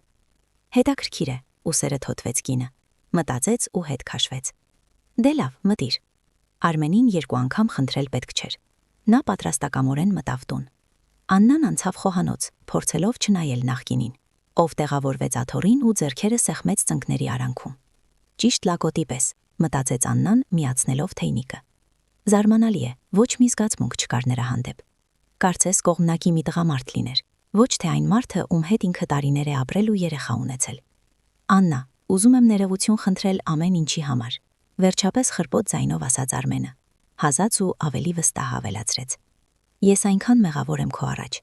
Speaker 2: Հետաքրքիր է, ուսերը թոթվեց կինը, մտածեց ու հետ քաշվեց։ Դե լավ, մտիր։ Արմենին երկու անգամ խնդրել պետք չէր։ Նա պատրաստակամորեն մտավ տուն։ Աննան անցավ խոհանոց, փորձելով չնայել նախկինին, ով տեղավորվեց աթոռին ու ձեռքերը սեղմեց ծնկների արանքում։ Ճիշտ լակոտի պես, մտածեց Աննան, միացնելով թեյնիկը։ Զարմանալի է, ոչ մի զգացմունք չկար նրա հանդեպ։ Կարծես կողմնակի մի տղամարդ լիներ, ոչ թե այն մարդը, ում հետ ինքը տարիներ է ապրել ու երեխա ունեցել։ Աննա, ուզում եմ ներողություն խնդրել ամեն ինչի համար, վերջապես խրպոտ ձայնով ասաց Արմենը, հազաց ու ավելի վստահ ավելացրեց։ Ես այնքան մեղավոր եմ քո առաջ։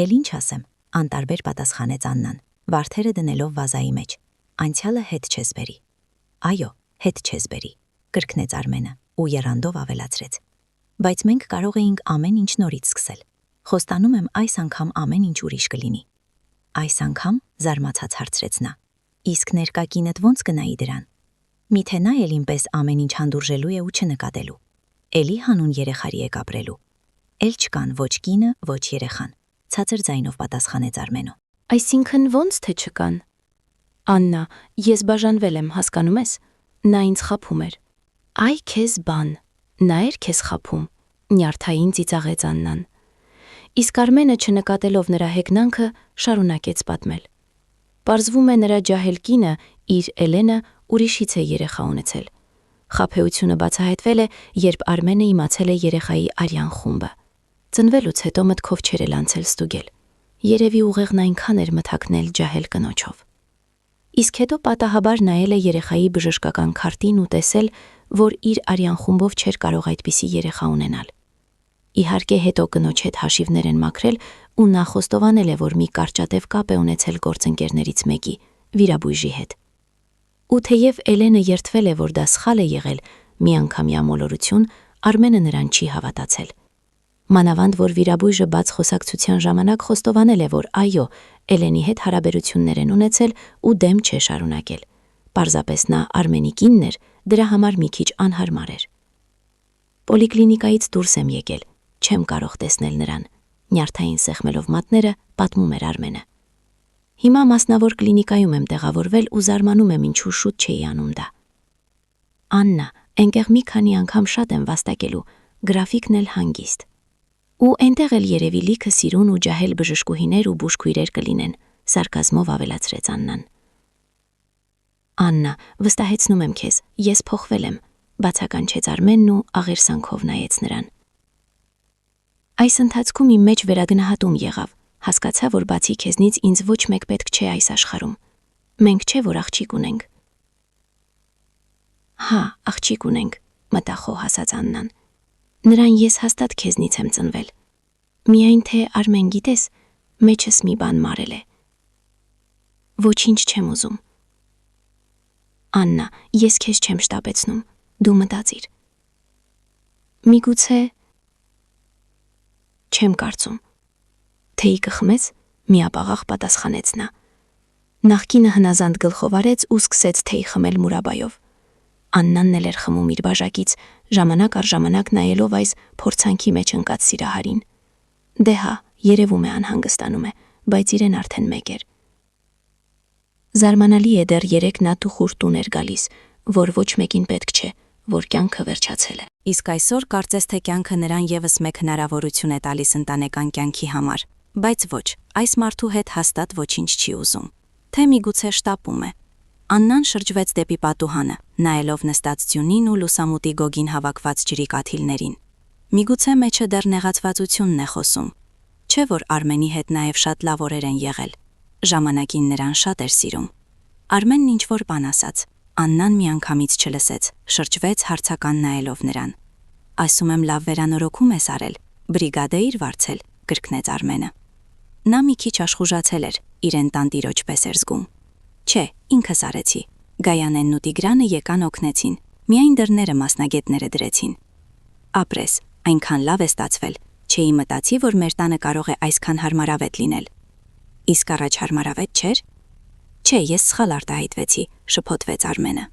Speaker 2: Էլ ինչ ասեմ, անտարբեր պատասխանեց Աննան, վարդերը դնելով վազայի մեջ։ Անցյալը հետ չես բերի։ Այո, հետ չես բերի, կրկնեց Արմենը ու եռանդով ավելացրեց։ Բայց մենք կարող էինք ամեն ինչ նորից սկսել։ Խոստանում եմ այս անգամ ամեն ինչ ուրիշ կլինի։ Այս անգամ զարմացած հարցրեց նա։ Իսկ ներկա կինդ ո՞նց կնայի դրան։ Միթե նա էլ ինպես ամեն ինչ հանդուրժելու է ու չնկատելու։ Էլի հանուն երեխարի եք ապրելու։ Էլ չկան ոչ կինը, ոչ երեխան, ցածր ձայնով պատասխանեց Արմենը։
Speaker 3: Այսինքն ո՞նց թե չկան։ Աննա, ես բաժանվել եմ, հասկանում ես։ Նա ինձ խաբում էր։ Այ քեզ բան, նա էր քեզ խաբում, նյարդային ծիծաղեց Աննան։ Իսկ Արմենը չնկատելով նրա հեգնանքը, շարունակեց պատմել։ Պարզվում է նրա ջահել կինը, իր Էլենը, ուրիշից է երեխա ունեցել։ Խաբեությունը բացահայտվել է, երբ Արմենը իմացել է երեխայի արյան խումբը։ Ծնվելուց հետո մտքով չէր էլ անցել ստուգել։ Երևի ուղեղն այնքան էր մթակնել ջահել կնոջով։ Իսկ հետո պատահաբար նայել է երեխայի բժշկական քարտին ու տեսել, որ իր արյան խումբով չէր կարող այդպիսի երեխա ունենալ։ Իհարկե հետո կնոջ հետ հաշիվներ են մաքրել ու նա խոստովանել է, որ մի կարճատև կապ է ունեցել գործընկերներից մեկի, վիրաբույժի հետ։ Ու թեև Էլենը երդվել է, որ դա սխալ է եղել, միանգամյա մոլորություն, Արմենը նրան չի հավատացել։ Մանավանդ, որ վիրաբույժը բաց խոսակցության ժամանակ խոստովանել է, որ այո, Էլենի հետ հարաբերություններ են ունեցել ու դեմ չէ շարունակել։ Պարզապես նա Արմենի կինն էր, դրա համար մի քիչ անհարմար էր։ Պոլիկլինիկայից դուրս եմ եկել, չեմ կարող տեսնել նրան, նյարդային սեղմելով մատները, պատմում էր Արմենը։ Հիմա մասնավոր կլինիկայում եմ տեղավորվել ու զարմանում եմ ինչու շուտ չէի անում դա։ Աննա, այնտեղ մի քանի անգամ շատ եմ վաստակելու, գրաֆիկն էլ հանգիստ։ Ու այնտեղ էլ երևի լիքը սիրուն ու ջահել բժշկուհիներ ու բուժքույրեր կլինեն, սարկազմով ավելացրեց Աննան։ Աննա, վստահեցնում եմ քեզ, ես փոխվել եմ, բացականչեց Արմենն ու աղերսանքով նայեց նրան։ Այս ընթացքում իմ մեջ վերագնահատում եղավ, հասկացա, որ բացի քեզնից ինձ ոչ մեկ պետք չէ այս աշխարհում։ Մենք չէ, որ աղջիկ ունենք։ Հա, աղջիկ ունենք, մտախոհ ասաց Աննան։ Նրան ես հաստատ քեզնից եմ ծնվել։ Միայն թե Արմեն գիտես, մեջս մի բան մարել է։ Ոչինչ չեմ ուզում։ Աննա, ես քեզ չեմ շտապեցնում, դու մտածիր։ Միգուցե չեմ կարծում։ Թեյ կխմես, միապաղաղ պատասխանեց նա։ Նախկինը հնազանդ գլխով արեց ու սկսեց թեյ խմել մուրաբայով։ Աննանն էլ էր խմում իր բաժակից, ժամանակ առ ժամանակ նայելով այս փորձանքի մեջ ընկած սիրահարին։ Դե հա, երևում է անհանգստանում է, բայց իրեն արդեն մեկ էր։ Զարմանալի է դեռ 3 նատուխուր տուն էր գալիս, որ ոչ մեկին պետք չէ, որ կյանքը վերջացել է։
Speaker 1: Իսկ այսօր կարծես թե կյանքը նրան եւս մեկ հնարավորություն է տալիս ընտանեկան կյանքի համար, բայց ոչ, այս մարդու հետ հաստատ ոչինչ չի ուզում։ Թե միգուցե շտապում է։ Աննան շրջվեց դեպի պատուհանը, նայելով նստած ձյունին ու լուսամուտի գոգին հավաքված ջրի կաթիլներին։ Միգուցե մեջը դեռ նեղացվածությունն է խոսում։ Չէ՞ որ Արմենի հետ նաև շատ լավ օրեր են եղել։ Ժամանակին նրան շատ էր սիրում։ Արմենն ինչ-որ բան ասաց։ Աննան միանգամից չլսեց, շրջվեց հարցական նայելով նրան։ Ասում եմ լավ վերանորոգում ես արել, բրիգադեիր վարձել, կրկնեց Արմենը։ Նա մի քիչ աշխուժացել էր, իրեն տանտիրոջ պես էր զգում։ Չէ, ինքս արեցի,
Speaker 2: Գայանենն ու Տիգրանը եկան օգնեցին, միայն դռները մասնագետները դրեցին։ Ապրես, այնքան լավ է ստացվել, չէի մտածի, որ մեր տանը կարող է այսքան հարմարավետ լինել։ Իսկ առաջ հարմարավետ չէր։ Չէ, ես սխալ արտահայտվեցի, շփոթվեց Արմենը։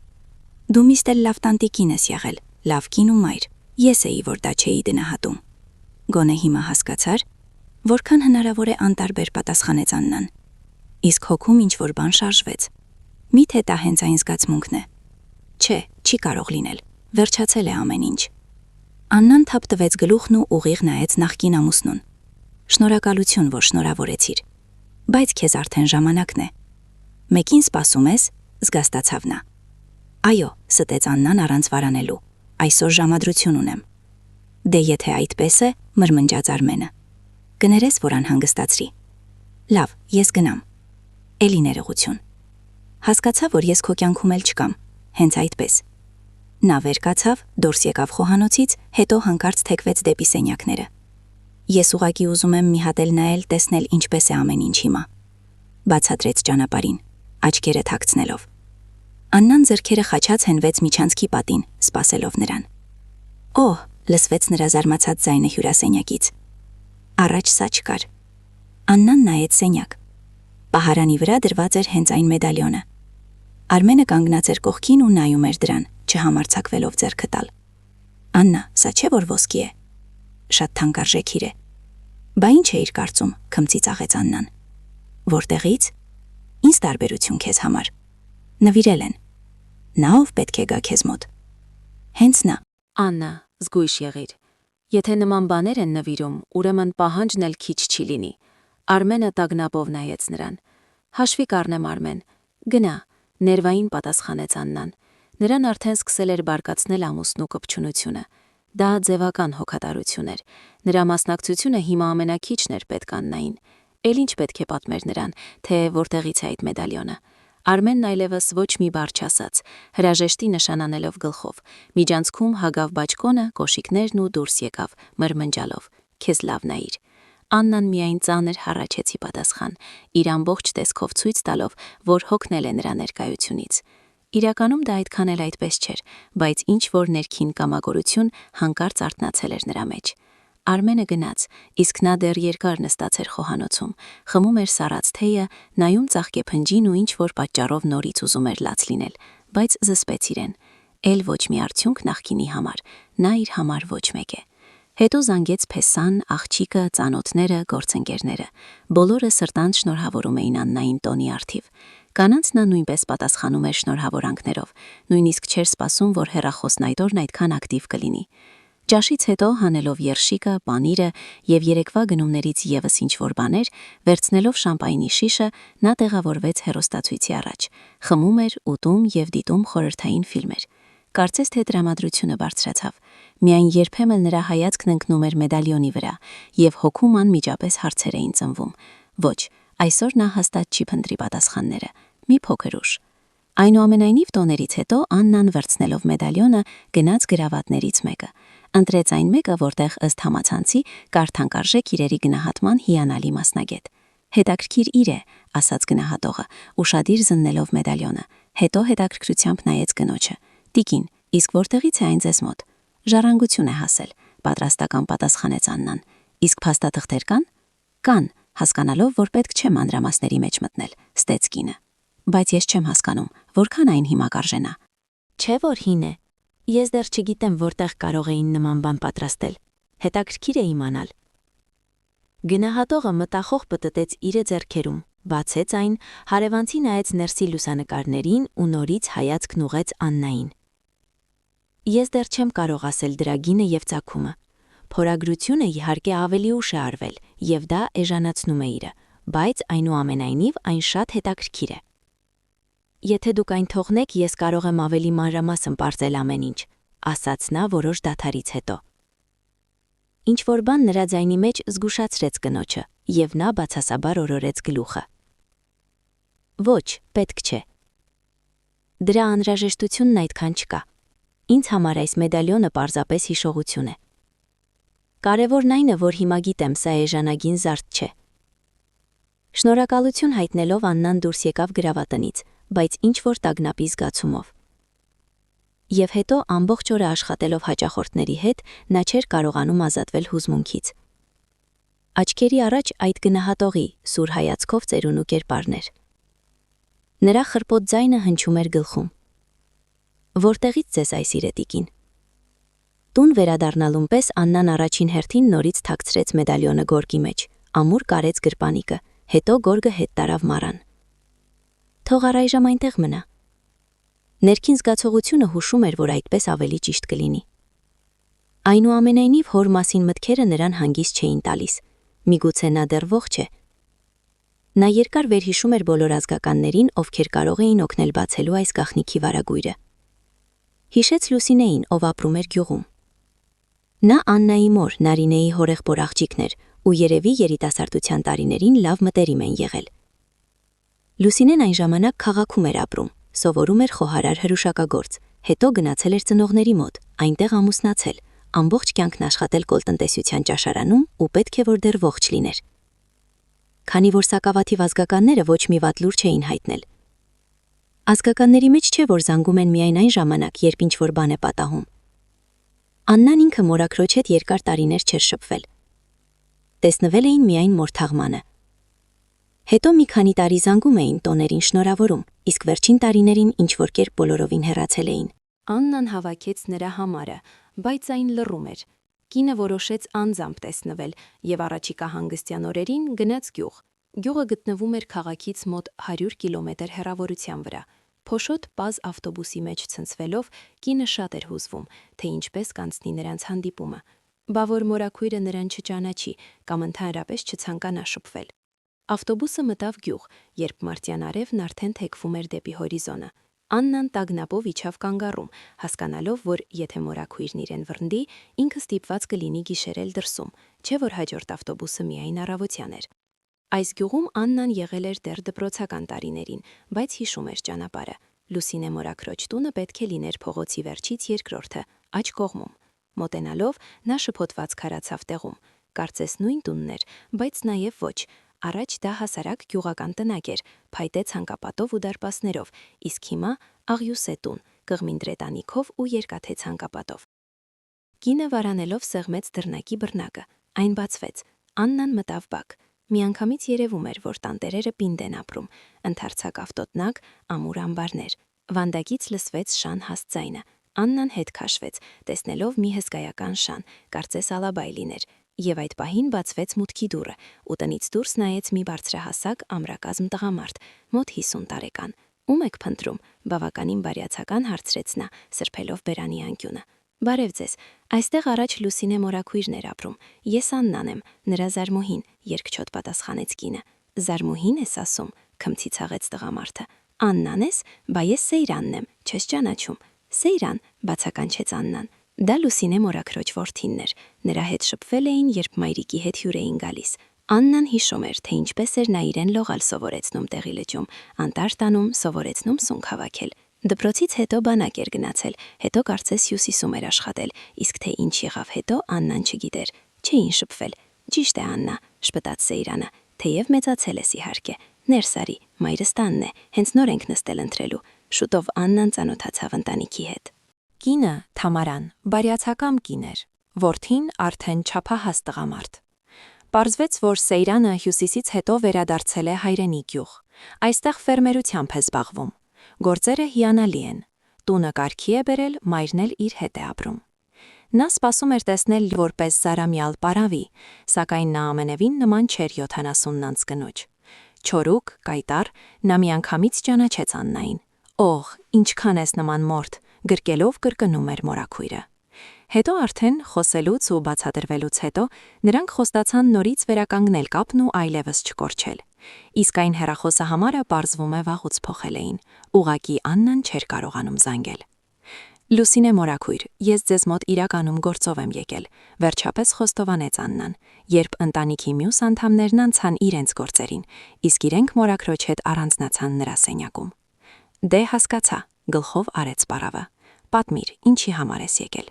Speaker 2: Դու միշտ էլ լավ տանտիկին ես եղել, լավ կին ու մայր, ես էի, որ դա չէի գնահատում։ Գոնե հիմա հասկացար, որքան հնարավոր է անտարբեր պատասխանեց Աննան։ Իսկ հոգում ինչ-որ բան շարժվեց։ Միթե դա հենց այն զգացմունքն է։ Չէ, չի կարող լինել, վերջացել է ամեն ինչ։ Աննան թափ տվեց գլուխն ու ուղիղ նայեց նախկին ամուսնուն։ Շնորհակալություն, որ շնորհավորեցիր, բայց քեզ արդեն ժամանակն է։ Մեկին սպասում ես, զգաստացավ նա։ Այո, ստեց Աննան առանց վարանելու, այսօր ժամադրություն ունեմ։ Դե եթե այդպես է, մրմնջաց Արմենը։ Կներես, որ անհանգստացրի։ Լավ, ես գնամ։ Էլի ներողություն։ Հասկացա, որ ես քո կյանքում էլ չկամ, հենց այդպես։ Նա վեր կացավ, դուրս եկավ խոհանոցից, հետո հանկարծ թեքվեց դեպի սենյակները։ Ես ուղղակի ուզում եմ մի հատ էլ նայել, տեսնել ինչպես է ամեն ինչ հիմա։ Բացատրեց ճանապարհին, աչքերը թաքցնելով։ Աննան ձեռքերը խաչած հենվեց միջանցքի պատին, սպասելով նրան։ Օհ, լսվեց նրա զարմացած ձայնը հյուրասենյակից։ Առաջ սա չկար։ Աննան նայեց սենյակ։ Պահարանի վրա դրված էր հենց այն մեդալյոնը։ Արմենը կանգնած էր կողքին ու նայում էր դրան, չհամարձակվելով ձեռքը տալ։ Աննա, սա չէ որ ոսկի է։ Շատ թանկարժեք է։ Բա ինչ էիր կարծում, քմծիծաղեց Աննան։ Որտեղից։ Ինչ տարբերություն քեզ համար։ Նվիրել են։ Նա ով պետք է գա քեզ մոտ։ Հենց նա։
Speaker 3: Աննա, զգույշ եղիր։ Եթե նման բաներ են նվիրում, ուրեմն պահանջն էլ քիչ չի լինի։ Արմենը տագնապով նայեց նրան։ Հաշվի կառնեմ Արմեն։ Գնա, ներվային պատասխանեց Աննան։ Նրան արդեն սկսել էր բարկացնել ամուսնու կպչունությունը։ Դա ձևական հոգատարություն էր։ Նրա մասնակցությունը հիմա ամենակիչն էր պետք Աննային։ Էլ ինչ պետք է պատմեր նրան, թե որտեղից է այդ մեդալյոնը։ Արմենն այլևս ոչ մի բառ չասաց, հրաժեշտի նշան անելով գլխով։ Միջանցքում հագավ բաճկոնը, կոշիկներն ու դուրս եկավ, մրմնջալով. Քեզ լավ նայիր։ Աննան միայն ծանր հառաչեցի պատասխան, իր ամբողջ տեսքով ցույց տալով, որ հոգնել է նրա ներկայությունից։ Իրականում դա այդքան էլ այդպես չէր, բայց ինչ որ ներքին կամագորություն հանկարծ արթնացել էր նրա մեջ։ Արմենը գնաց, իսկ նա դեռ երկար նստած էր խոհանոցում, խմում էր սառած թեյը, նայում ծաղկեփնջին ու ինչ որ պատճառով նորից ուզում էր լաց լինել, բայց զսպեց իրեն։ Էլ ոչ մի արդյունք նախկինի համար, նա իր համար ոչ մեկ է։ Հետո զանգեց Փեսան, աղջիկը, ծանոթները, գործընկերները։ Բոլորը սրտանց շնորհավորում էին Աննային տոնի արդիվ։ Կանանց նա նույնպես պատասխանում էր շնորհավորանքներով, նույնիսկ չէր սպասում, որ հեռախոսն այդ օրն այդքան ակտիվ կլինի։ Ճաշից հետո հանելով երշիկը, պանիրը եւ երեկվա գնումներից եւս ինչ-որ բաներ, վերցնելով շամպայնի շիշը, նա տեղավորվեց հեռուստացույցի առաջ։ Խմում էր, ուտում եւ դիտում խորհրդային ֆիլմեր։ Կարծես թե տրամադրությունը բարձրացավ։ Միայն երբեմն նրա հայացքն ընկնում էր մեդալյոնի վրա, եւ հոգում անմիջապես հարցեր էին ծնվում։ Ոչ, այսօր նա հաստատ չի փնտրի պատասխանները։ Մի փոքր ուշ։ Այնուամենայնիվ տոներից հետո Աննան վերցնելով մեդալյոնը գնաց գրավատներից մեկը։ Ընտրեց այն մեկը, որտեղ ըստ համացանցի կար թանկարժեք իրերի գնահատման հիանալի մասնագետ։ Հետաքրքիր իր է, ասաց գնահատողը, ուշադիր զննելով մեդալյոնը։ Հետո հետաքրքրությամբ նայեց կնոջը։ Տիկին, իսկ որտեղից է այն ձեզ մոտ։ Ժառանգություն է հասել, պատրաստական պատասխանեց Աննան։ Իսկ փաստաթղթեր կան։ Կան, հասկանալով, որ պետք չէ մանրամասների մեջ մտնել, ստեց կինը։ Բայց ես չեմ հասկանում, որքան այն հիմա կարժենա։
Speaker 1: Չէ որ հին է։ Ես դեռ չգիտեմ որտեղ կարող էին նման բան պատրաստել։ Հետաքրքիր է իմանալ։ Գնահատողը մտախոհ պտտեց իրը ձեռքերում, բացեց այն, հարևանցի նայեց ներսի լուսանկարներին ու նորից հայացքն ուղեց Աննային։ Ես դեռ չեմ կարող ասել դրա գինը եւ ծագումը։ Փորագրությունը իհարկե ավելի ուշ է արվել եւ դա էժանացնում է իրը, բայց այնուամենայնիվ այն շատ հետաքրքիր է։ Եթե դուք այն թողնեք, ես կարող եմ ավելի մանրամասն պարզել ամեն ինչ, ասաց նա որոշ դադարից հետո։ Ինչ որ բան նրա ձայնի մեջ զգուշացրեց կնոջը, եւ նա բացասաբար օրորեց գլուխը։ Ոչ, պետք չէ։ Դրա անհրաժեշտությունն այդքան չկա։ Ինձ համար այս մեդալյոնը պարզապես հիշողություն է։ Կարևորն այն է, որ հիմա գիտեմ, սա էժանագին զարդ չէ։ Շնորհակալություն հայտնելով Աննան դուրս եկավ գրավատնից,
Speaker 2: բայց ինչ-որ տագնապի զգացումով։ Եվ հետո ամբողջ օրը աշխատելով հաճախորդների հետ, նա չէր կարողանում ազատվել հուզմունքից։ Աչքերի առաջ այդ գնահատողի, սուր հայացքով ծերունու կերպարն էր։ Նրա խրպոտ ձայնը հնչում էր գլխում։ Որտեղից ձեզ այս իրետիկին։ Տուն վերադառնալուն պես Աննան առաջին հերթին նորից թաքցրեց մեդալյոնը գորգի մեջ, ամուր կարեց գրպանիկը, հետո գորգը հետ տարավ մառան։ Թող առայժմ այնտեղ մնա։ Ներքին զգացողությունը հուշում էր, որ այդպես ավելի ճիշտ կլինի։ Այնուամենայնիվ հոր մասին մտքերը նրան հանգիստ չէին տալիս, միգուցե նա դեռ ողջ է։ Նա երկար վերհիշում էր բոլոր ազգականներին, ովքեր կարող էին օգնել բացելու այս գաղտնիքի վարագույրը։ Հիշեց Լուսինեին, ով ապրում էր գյուղում։ Նա Աննայի մոր, Նարինեի հորեղբոր աղջիկն էր, ու երևի երիտասարդության տարիներին լավ մտերիմ են եղել։ Լուսինեն այն ժամանակ քաղաքում էր ապրում, սովորում էր խոհարար հրուշակագործ, հետո գնացել էր ծնողների մոտ, այնտեղ ամուսնացել, ամբողջ կյանքն աշխատել կոլտնտեսության ճաշարանում ու պետք է որ դեռ ողջ լիներ։ Քանի որ սակավաթիվ ազգականները ոչ մի վատ լուր չէին հայտնել։ Ազգականների մեջ չէ, որ զանգում են միայն այն ժամանակ, երբ ինչ-որ բան է պատահում։ Աննան ինքը մորաքրոջ հետ երկար տարիներ չէր շփվել։ Տեսնվել էին միայն մորթաղմանը։ Հետո մի քանի տարի զանգում էին, տոներին շնորհավորում, իսկ վերջին տարիներին ինչ-որ կերպ բոլորովին հեռացել էին։ Աննան հավաքեց նրա համարը, բայց այն լռում էր։ Կինը որոշեց անձամբ տեսնվել եւ առաջիկա հանգստյան օրերին գնաց գյուղ։ Գյուղը գտնվում էր քաղաքից մոտ 100 կիլոմետր հեռավորության վրա։ Փոշոտ պազ ավտոբուսի մեջ ցնցվելով կինը շատ էր հուզվում, թե ինչպես կանցնի նրանց հանդիպումը։ Բա որ մորաքույրը նրան չճանաչի կամ ընդհանրապես չցանկանա շփվել։ Ավտոբուսը մտավ գյուղ, երբ մարտյան արևն արդեն թեքվում էր դեպի հորիզոնը։ Աննան տագնապով իջավ կանգառում, հասկանալով, որ եթե մորաքույրն իրեն վռնդի, ինքը ստիպված կլինի գիշերել դրսում, չէ որ հաջորդ ավտոբուսը միայն առավոտյան էր։ Այս գյուղում Աննան եղել էր դեռ դպրոցական տարիներին, բայց հիշում էր ճանապարհը։ Լուսինե մորաքրոջ տունը պետք է լիներ փողոցի վերջից երկրորդը, աջ կողմում։ Մոտենալով նա շփոթված քարացավ տեղում։ Կարծես նույն տունն էր, բայց նաև ոչ։ Առաջ դա հասարակ գյուղական տնակ էր, փայտե ցանկապատով ու դարպասներով, իսկ հիմա աղյուսե տուն, կղմին դրետանիքով ու երկաթե ցանկապատով։ Կինը վարանելով սեղմեց դռնակի բռնակը, այն բացվեց։ Աննան մտավ բակ։ Միանգամից երևում էր, որ տանտերերը պինդ են ապրում, ընդարձակ ավտոտնակ, ամուր ամբարներ։ Վանդակից լսվեց շան հաստ ձայնը։ Աննան հետ քաշվեց, տեսնելով մի հսկայական շան, կարծես ալաբայ լիներ, եւ այդ պահին բացվեց մուտքի դուռը, ու տնից դուրս նայեց մի բարձրահասակ ամրակազմ տղամարդ, մոտ 50 տարեկան։ Ում եք փնտրում, բավականին բարյացական հարցրեց նա, սրբելով բերանի անկյունը։ Բարև ձեզ, այստեղ առաջ Լուսինե մորաքույրն էր ապրում, ես Աննան եմ, նրա զարմուհին, երկչոտ պատասխանեց կինը։ Զարմուհին ես ասում, քմցիցաղեց տղամարդը։ Աննան ես, բա ես Սեյրանն եմ, չես ճանաչում։ Սեյրան, բացականչեց Աննան։ Դա Լուսինե մորաքրոջ որդինն էր, նրա հետ շփվել էին, երբ մայրիկի հետ հյուր էին գալիս։ Աննան հիշում էր, թե ինչպես էր նա իրեն լողալ սովորեցնում տեղի լճում, անտառ տանում, սովորեցնում սունկ հավաքել։ Դպրոցից հետո բանակ էր գնացել, հետո կարծես Հյուսիսում էր աշխատել, իսկ թե ինչ եղավ հետո Աննան չգիտեր։ Չէին շփվել։ Ճիշտ է Աննա, շպտաց Սեյրանը, թեև մեծացել ես իհարկե։ Ներս արի, մայրս տանն է, հենց նոր ենք նստել ընտրելու։ Շուտով Աննան ծանոթացավ ընտանիքի հետ։
Speaker 3: Կինը Թամարան, բարյացակամ կին էր, որդին արդեն չափահաս տղամարդ։ Պարզվեց, որ Սեյրանը Հյուսիսից հետո վերադարձել է հայրենի գյուղ։ Այստեղ ֆերմերությամբ է զբաղվում։ Գործերը հիանալի են։ Տունը կարգի է բերել, մայրն էլ իր հետ է ապրում։ Նա սպասում էր տեսնել որպես զարամյալ պարավի, սակայն նա ամենևին նման չէր 70-անց կնոջ։ Չորուկ, կայտար, նա միանգամից ճանաչեց Աննային։ Օղ, ինչքան ես նման մորթ, գրկելով կրկնում էր մորաքույրը։ Հետո արդեն խոսելուց ու բացատրվելուց հետո նրանք խոստացան նորից վերականգնել կապն ու այլևս չկորչել։ Իսկ այն հեռախոսահամարը պարզվում է վաղուց փոխել էին։ Ուղղակի Աննան չէր կարողանում զանգել։ Լուսինե մորաքույր, ես ձեզ մոտ իրականում գործով եմ եկել, վերջապես խոստովանեց Աննան, երբ ընտանիքի մյուս անդամներն անցան իրենց գործերին, իսկ իրենք մորաքրոջ հետ առանձնացան նրա սենյակում։ Դե հասկացա, գլխով արեց պարավը։ Պատմիր, ինչի համար ես եկել։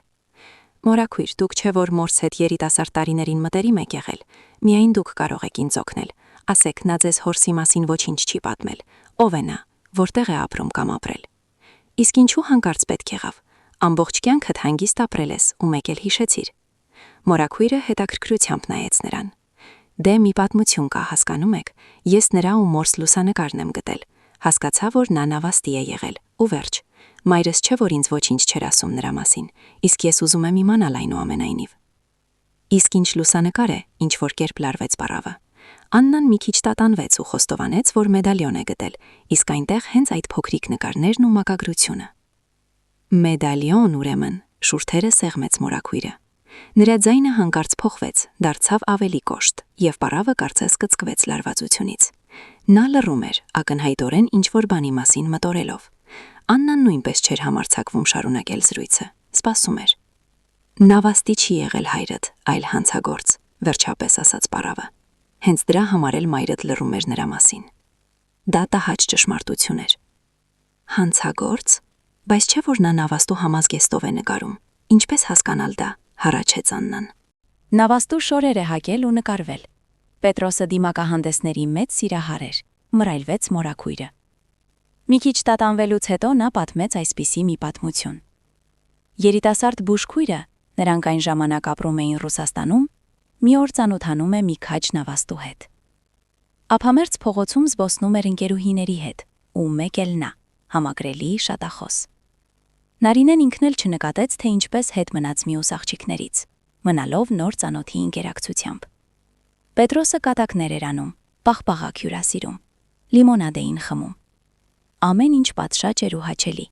Speaker 3: Մորաքույր, դուք չէ որ մորս հետ երիտասարդ տարիներին մտերիմ եք եղել, միայն դուք կարող եք ինձ օգնել։ Ասեք, նա ձեզ հորսի մասին ոչինչ չի պատմել։ Ով է նա։
Speaker 4: որտեղ է ապրում կամ ապրել։ Իսկ ինչու հանկարծ պետք եղավ։ Ամբողջ կյանքդ հանգիստ ապրել ես ու մեկ էլ հիշեցիր։ Մորաքույրը հետաքրքրությամբ նայեց նրան։ Դե մի պատմություն կա, հասկանում եք, ես նրա ու մորս լուսանկարն եմ գտել, հասկացա, որ նա նավաստի է եղել, ու վերջ, մայրս չէ, որ ինձ ոչինչ չէր ասում նրա մասին, իսկ ես ուզում եմ իմանալ այնուամենայնիվ։ Իսկ ինչ լուսանկար է, ինչ որ կերպ լարվեց պարավը։ Աննան մի քիչ տատանվեց ու խոստովանեց, որ մեդալիոն է գտել, իսկ այնտեղ հենց այդ փոքրիկ նկարներն ու մակագրությունը։ Մեդալիոն, ուրեմն, շուրթերը սեղմեց մորաքույրը։ Նրա ձայնը հանկարծ փոխվեց, դարձավ ավելի կոշտ, եւ պարավը կարծես կծկվեց լարվածությունից։ Նա լռում էր, ակնհայտորեն ինչ-որ բանի մասին մտորելով։ Աննան նույնպես չէր համարձակվում շարունակել զրույցը, սպասում էր։ Նավաստի չի եղել հայրդ, այլ հանցագործ, վերջապես ասաց պարավը։ Հենց դրա համար էլ մայրդ լռում էր նրա մասին։ Դա տհաճ ճշմարտություն էր։ Հանցագործ, բայց չէ որ նա նավաստու համազգեստով է նկարում։ Ինչպես հասկանալ դա, հառաչեց Աննան։
Speaker 1: Նավաստու շորեր է հագել ու նկարվել։ Պետրոսը դիմակահանդեսների մեծ սիրահար էր, մռայլվեց մորաքույրը։ Մի քիչ տատանվելուց հետո նա պատմեց այսպիսի մի պատմություն։ Երիտասարդ բուժքույրը, նրանք այն ժամանակ ապրում էին Ռուսաստանում, մի օր ծանոթանում է մի քաջ նավաստու հետ։ Ափամերձ փողոցում զբոսնում էր ընկերուհիների հետ, ու մեկ էլ նա, համակրելի շատախոս։ Նարինեն ինքն էլ չնկատեց, թե ինչպես հետ մնաց մյուս աղջիկներից, մնալով նոր ծանոթի ինտերակցիությամբ։ Պետրոսը կատակներ էր անում, պաղպաղակ հյուրասիրում, լիմոնադ էին խմում։ Ամեն ինչ պատշաճ էր ու հաճելի։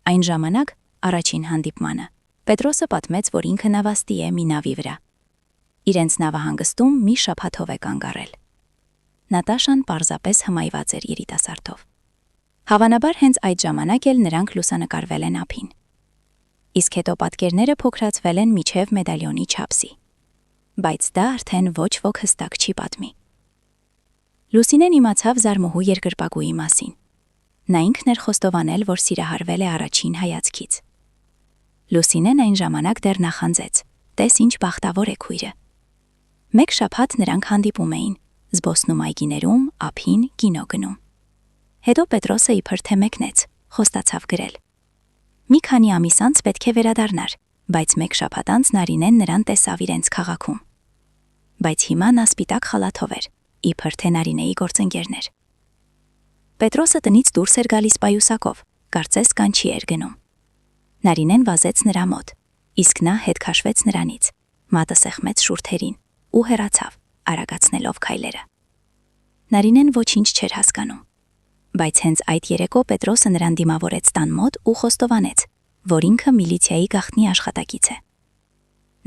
Speaker 1: Այն ժամանակ, առաջին հանդիպմանը, Պետրոսը պատմեց, որ ինքը նավաստի է մի նավի վրա։ Իրենց նավահանգստում մի շաբաթով է կանգ առել։ Նատաշան պարզապես հմայված էր երիտասարդով։ Հավանաբար հենց այդ ժամանակ էլ նրանք լուսանկարվել են ափին։ Իսկ հետո պատկերները փոքրացվել են միջև մեդալիոնի չափսի։ Բայց դա արդեն ոչ ոք հստակ չի պատմի։ Լուսինեն իմացավ զարմուհու երկրպագուի մասին։ Նա ինքն էր խոստովանել, որ սիրահարվել է առաջին հայացքից։ Լուսինեն այն ժամանակ դեռ նախանձեց. «Տես ինչ բախտավոր է քույրը»։ Մեկ շաբաթ նրանք հանդիպում էին, զբոսնում այգիներում, ափին, կինո գնում։ Հետո Պետրոսը իբր թե մեկնեց, խոստացավ գրել։ Մի քանի ամիս անց պետք է վերադառնար, բայց մեկ շաբաթ անց Նարինեն նրան տեսավ իրենց քաղաքում։ Բայց հիմա նա սպիտակ խալաթով էր, իբր թե Նարինեի գործընկերն էր։ Պետրոսը տնից դուրս էր գալիս պայուսակով, կարծես կանչի էր գնում։ Նարինեն վազեց նրա մոտ, իսկ նա հետ քաշվեց նրանից, մատը սեղմեց շուրթերին ու հեռացավ, արագացնելով քայլերը։ Նարինեն ոչինչ չէր հասկանում։ Բայց հենց այդ երեկո Պետրոսը նրան դիմավորեց տան մոտ ու խոստովանեց, որ ինքը միլիցիայի գաղտնի աշխատակից է։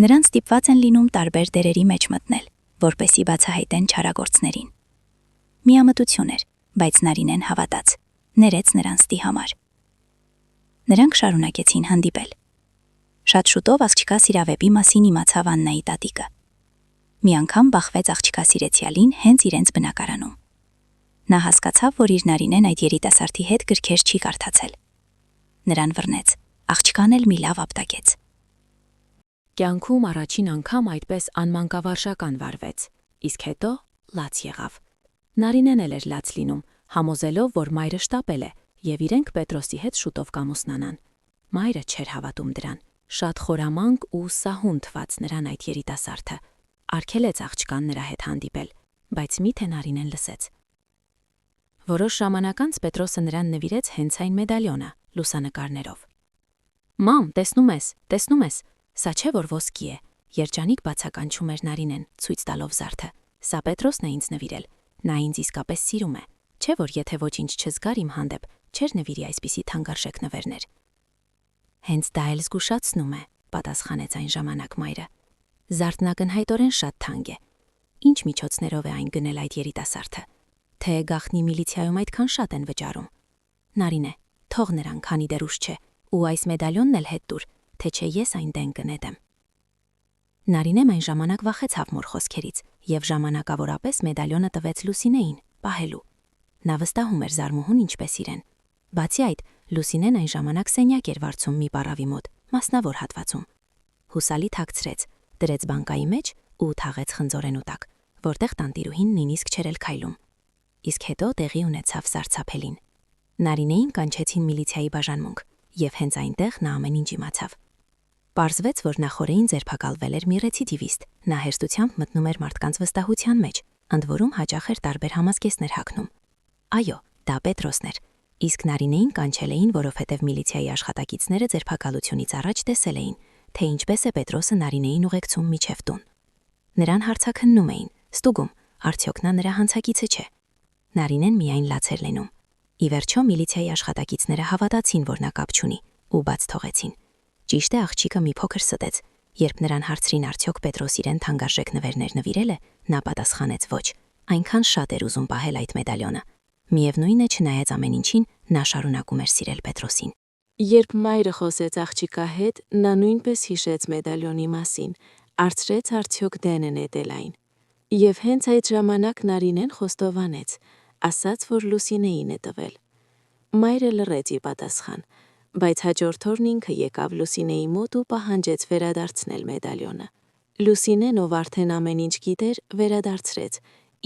Speaker 1: Նրանց ստիպված են լինում տարբեր դերերի մեջ մտնել, որպեսզի բացահայտեն չարագործներին։ Միամտություն էր, բայց Նարինեն հավատաց, ներեց նրան ստի համար։ Նրանք շարունակեցին հանդիպել։ Շատ շուտով աղջկա սիրավեպի մասին իմացավ Աննայի տատիկը։ Մի անգամ բախվեց աղջկա սիրեցյալին հենց իրենց բնակարանում։ Նա հասկացավ, որ իր Նարինեն այդ երիտասարդի հետ գրքեր չի կարդացել։ Նրան վռնեց, աղջկան էլ մի լավ ապտակեց։
Speaker 3: Կյանքում առաջին անգամ այդպես անմանկավարժական վարվեց, իսկ հետո լաց եղավ։ Նարինեն էլ էր լաց լինում, համոզելով, որ մայրը շտապել է, եւ իրենք Պետրոսի հետ շուտով կամուսնանան։ Մայրը չէր հավատում դրան, շատ խորամանկ ու սահուն թված նրան այդ երիտասարդը։ Արգելեց աղջկան նրա հետ հանդիպել, բայց միթե Նարինեն լսեց։ Որոշ ժամանակ անց Պետրոսը նրան նվիրեց հենց այն մեդալիոնը, լուսանկարներով։ «Մամ, տեսնում ես, սա չէ որ ոսկի է», երջանիկ բացականչում էր Նարինեն, ցույց տալով զարդը։ «Սա Պետրոսն է ինձ նվիրել, նա ինձ իսկապես սիրում է, չէ որ եթե ոչինչ չզգար իմ հանդեպ, չէր նվիրի այսպիսի թանկարժեք նվերներ»։ «Հենց դա էլ զգուշացնում է», պատասխանեց այն ժամանակ մայրը։ «Զարդն ակնհայտորեն շատ թանկ է։ Ինչ միջոցներով է այն գնել այդ երիտասարդը, թե գաղտնի միլիցիայում այդքան շատ են վճարում։ Նարինե, թող նրան, քանի դեռ ուշ չէ, ու այս մեդալիոնն էլ հետ տուր, թե չէ ես այն դեն կնետեմ»։ Նարինեն այն ժամանակ վախեցավ մոր խոսքերից եւ ժամանակավորապես մեդալիոնը տվեց Լուսինեին, պահելու։ Նա վստահում էր զարմուհուն ինչպես իրեն։ Բացի այդ, Լուսինեն այն ժամանակ սենյակ էր վարձում մի պարավի մոտ, մասնավոր հատվածում։ Հուսալի թաքցրեց, դրեց բանկայի մեջ ու թաղեց խնձորենու տակ, որտեղ տանտիրուհին նույնիսկ չէր էլ քայլում։ Իսկ հետո տեղի ունեցավ սարսափելին։
Speaker 2: Նարինեին կանչեցին միլիցիայի բաժանմունք, եւ հենց այնտեղ նա ամեն ինչ իմացավ։ Պարզվեց, որ նախորդին ձերբակալվել էր մի ռեցիդիվիստ, նա հեշտությամբ մտնում էր մարդկանց վստահության մեջ, ընդ որում հաճախ էր տարբեր համազգեստներ հագնում։ Այո, դա Պետրոսն էր, իսկ Նարինեին կանչել էին, որովհետև միլիցիայի աշխատակիցները ձերբակալությունից առաջ տեսել էին, թե ինչպես է Պետրոսը Նարինեին ուղեկցում միջև տուն։ Նրան հարցաքննում էին, ստուգում, արդյոք նա նրա հանցակիցը չէ։ Նարինեն միայն լաց էր լենում։ Ի վերջո միլիցիայի աշխատակիցները հավատացին, որ նա կապ չունի, ու բաց թողեցին։ Ճիշտ է, աղջիկը մի փոքր ստեց, երբ նրան հարցրին արդյոք Պետրոս իրեն թանկարժեք նվերներ նվիրել է, նա պատասխանեց ոչ, այնքան շատ էր ուզում պահել այդ մեդալյոնը։ Միևնույն է, չնայած ամեն ինչին, նա շարունակում էր սիրել Պետրոսին։
Speaker 3: Երբ մայրը խոսեց աղջիկա հետ, նա նույնպես հիշեց մեդալյոնի մասին, արդրեց արդյոք դենը նետել այն։ Եվ հենց այդ ժամանակ Նարինեն խոստովանեց, ասաց, որ Լուսինեին է տվել։ Մայրը լռեց ի պատասխան, բայց հաջորդ օրն ինքը եկավ Լուսինեի մոտ ու պահանջեց վերադարձնել մեդալյոնը։ Լուսինեն, ով արդեն ամեն ինչ գիտեր, վերադարձրեց,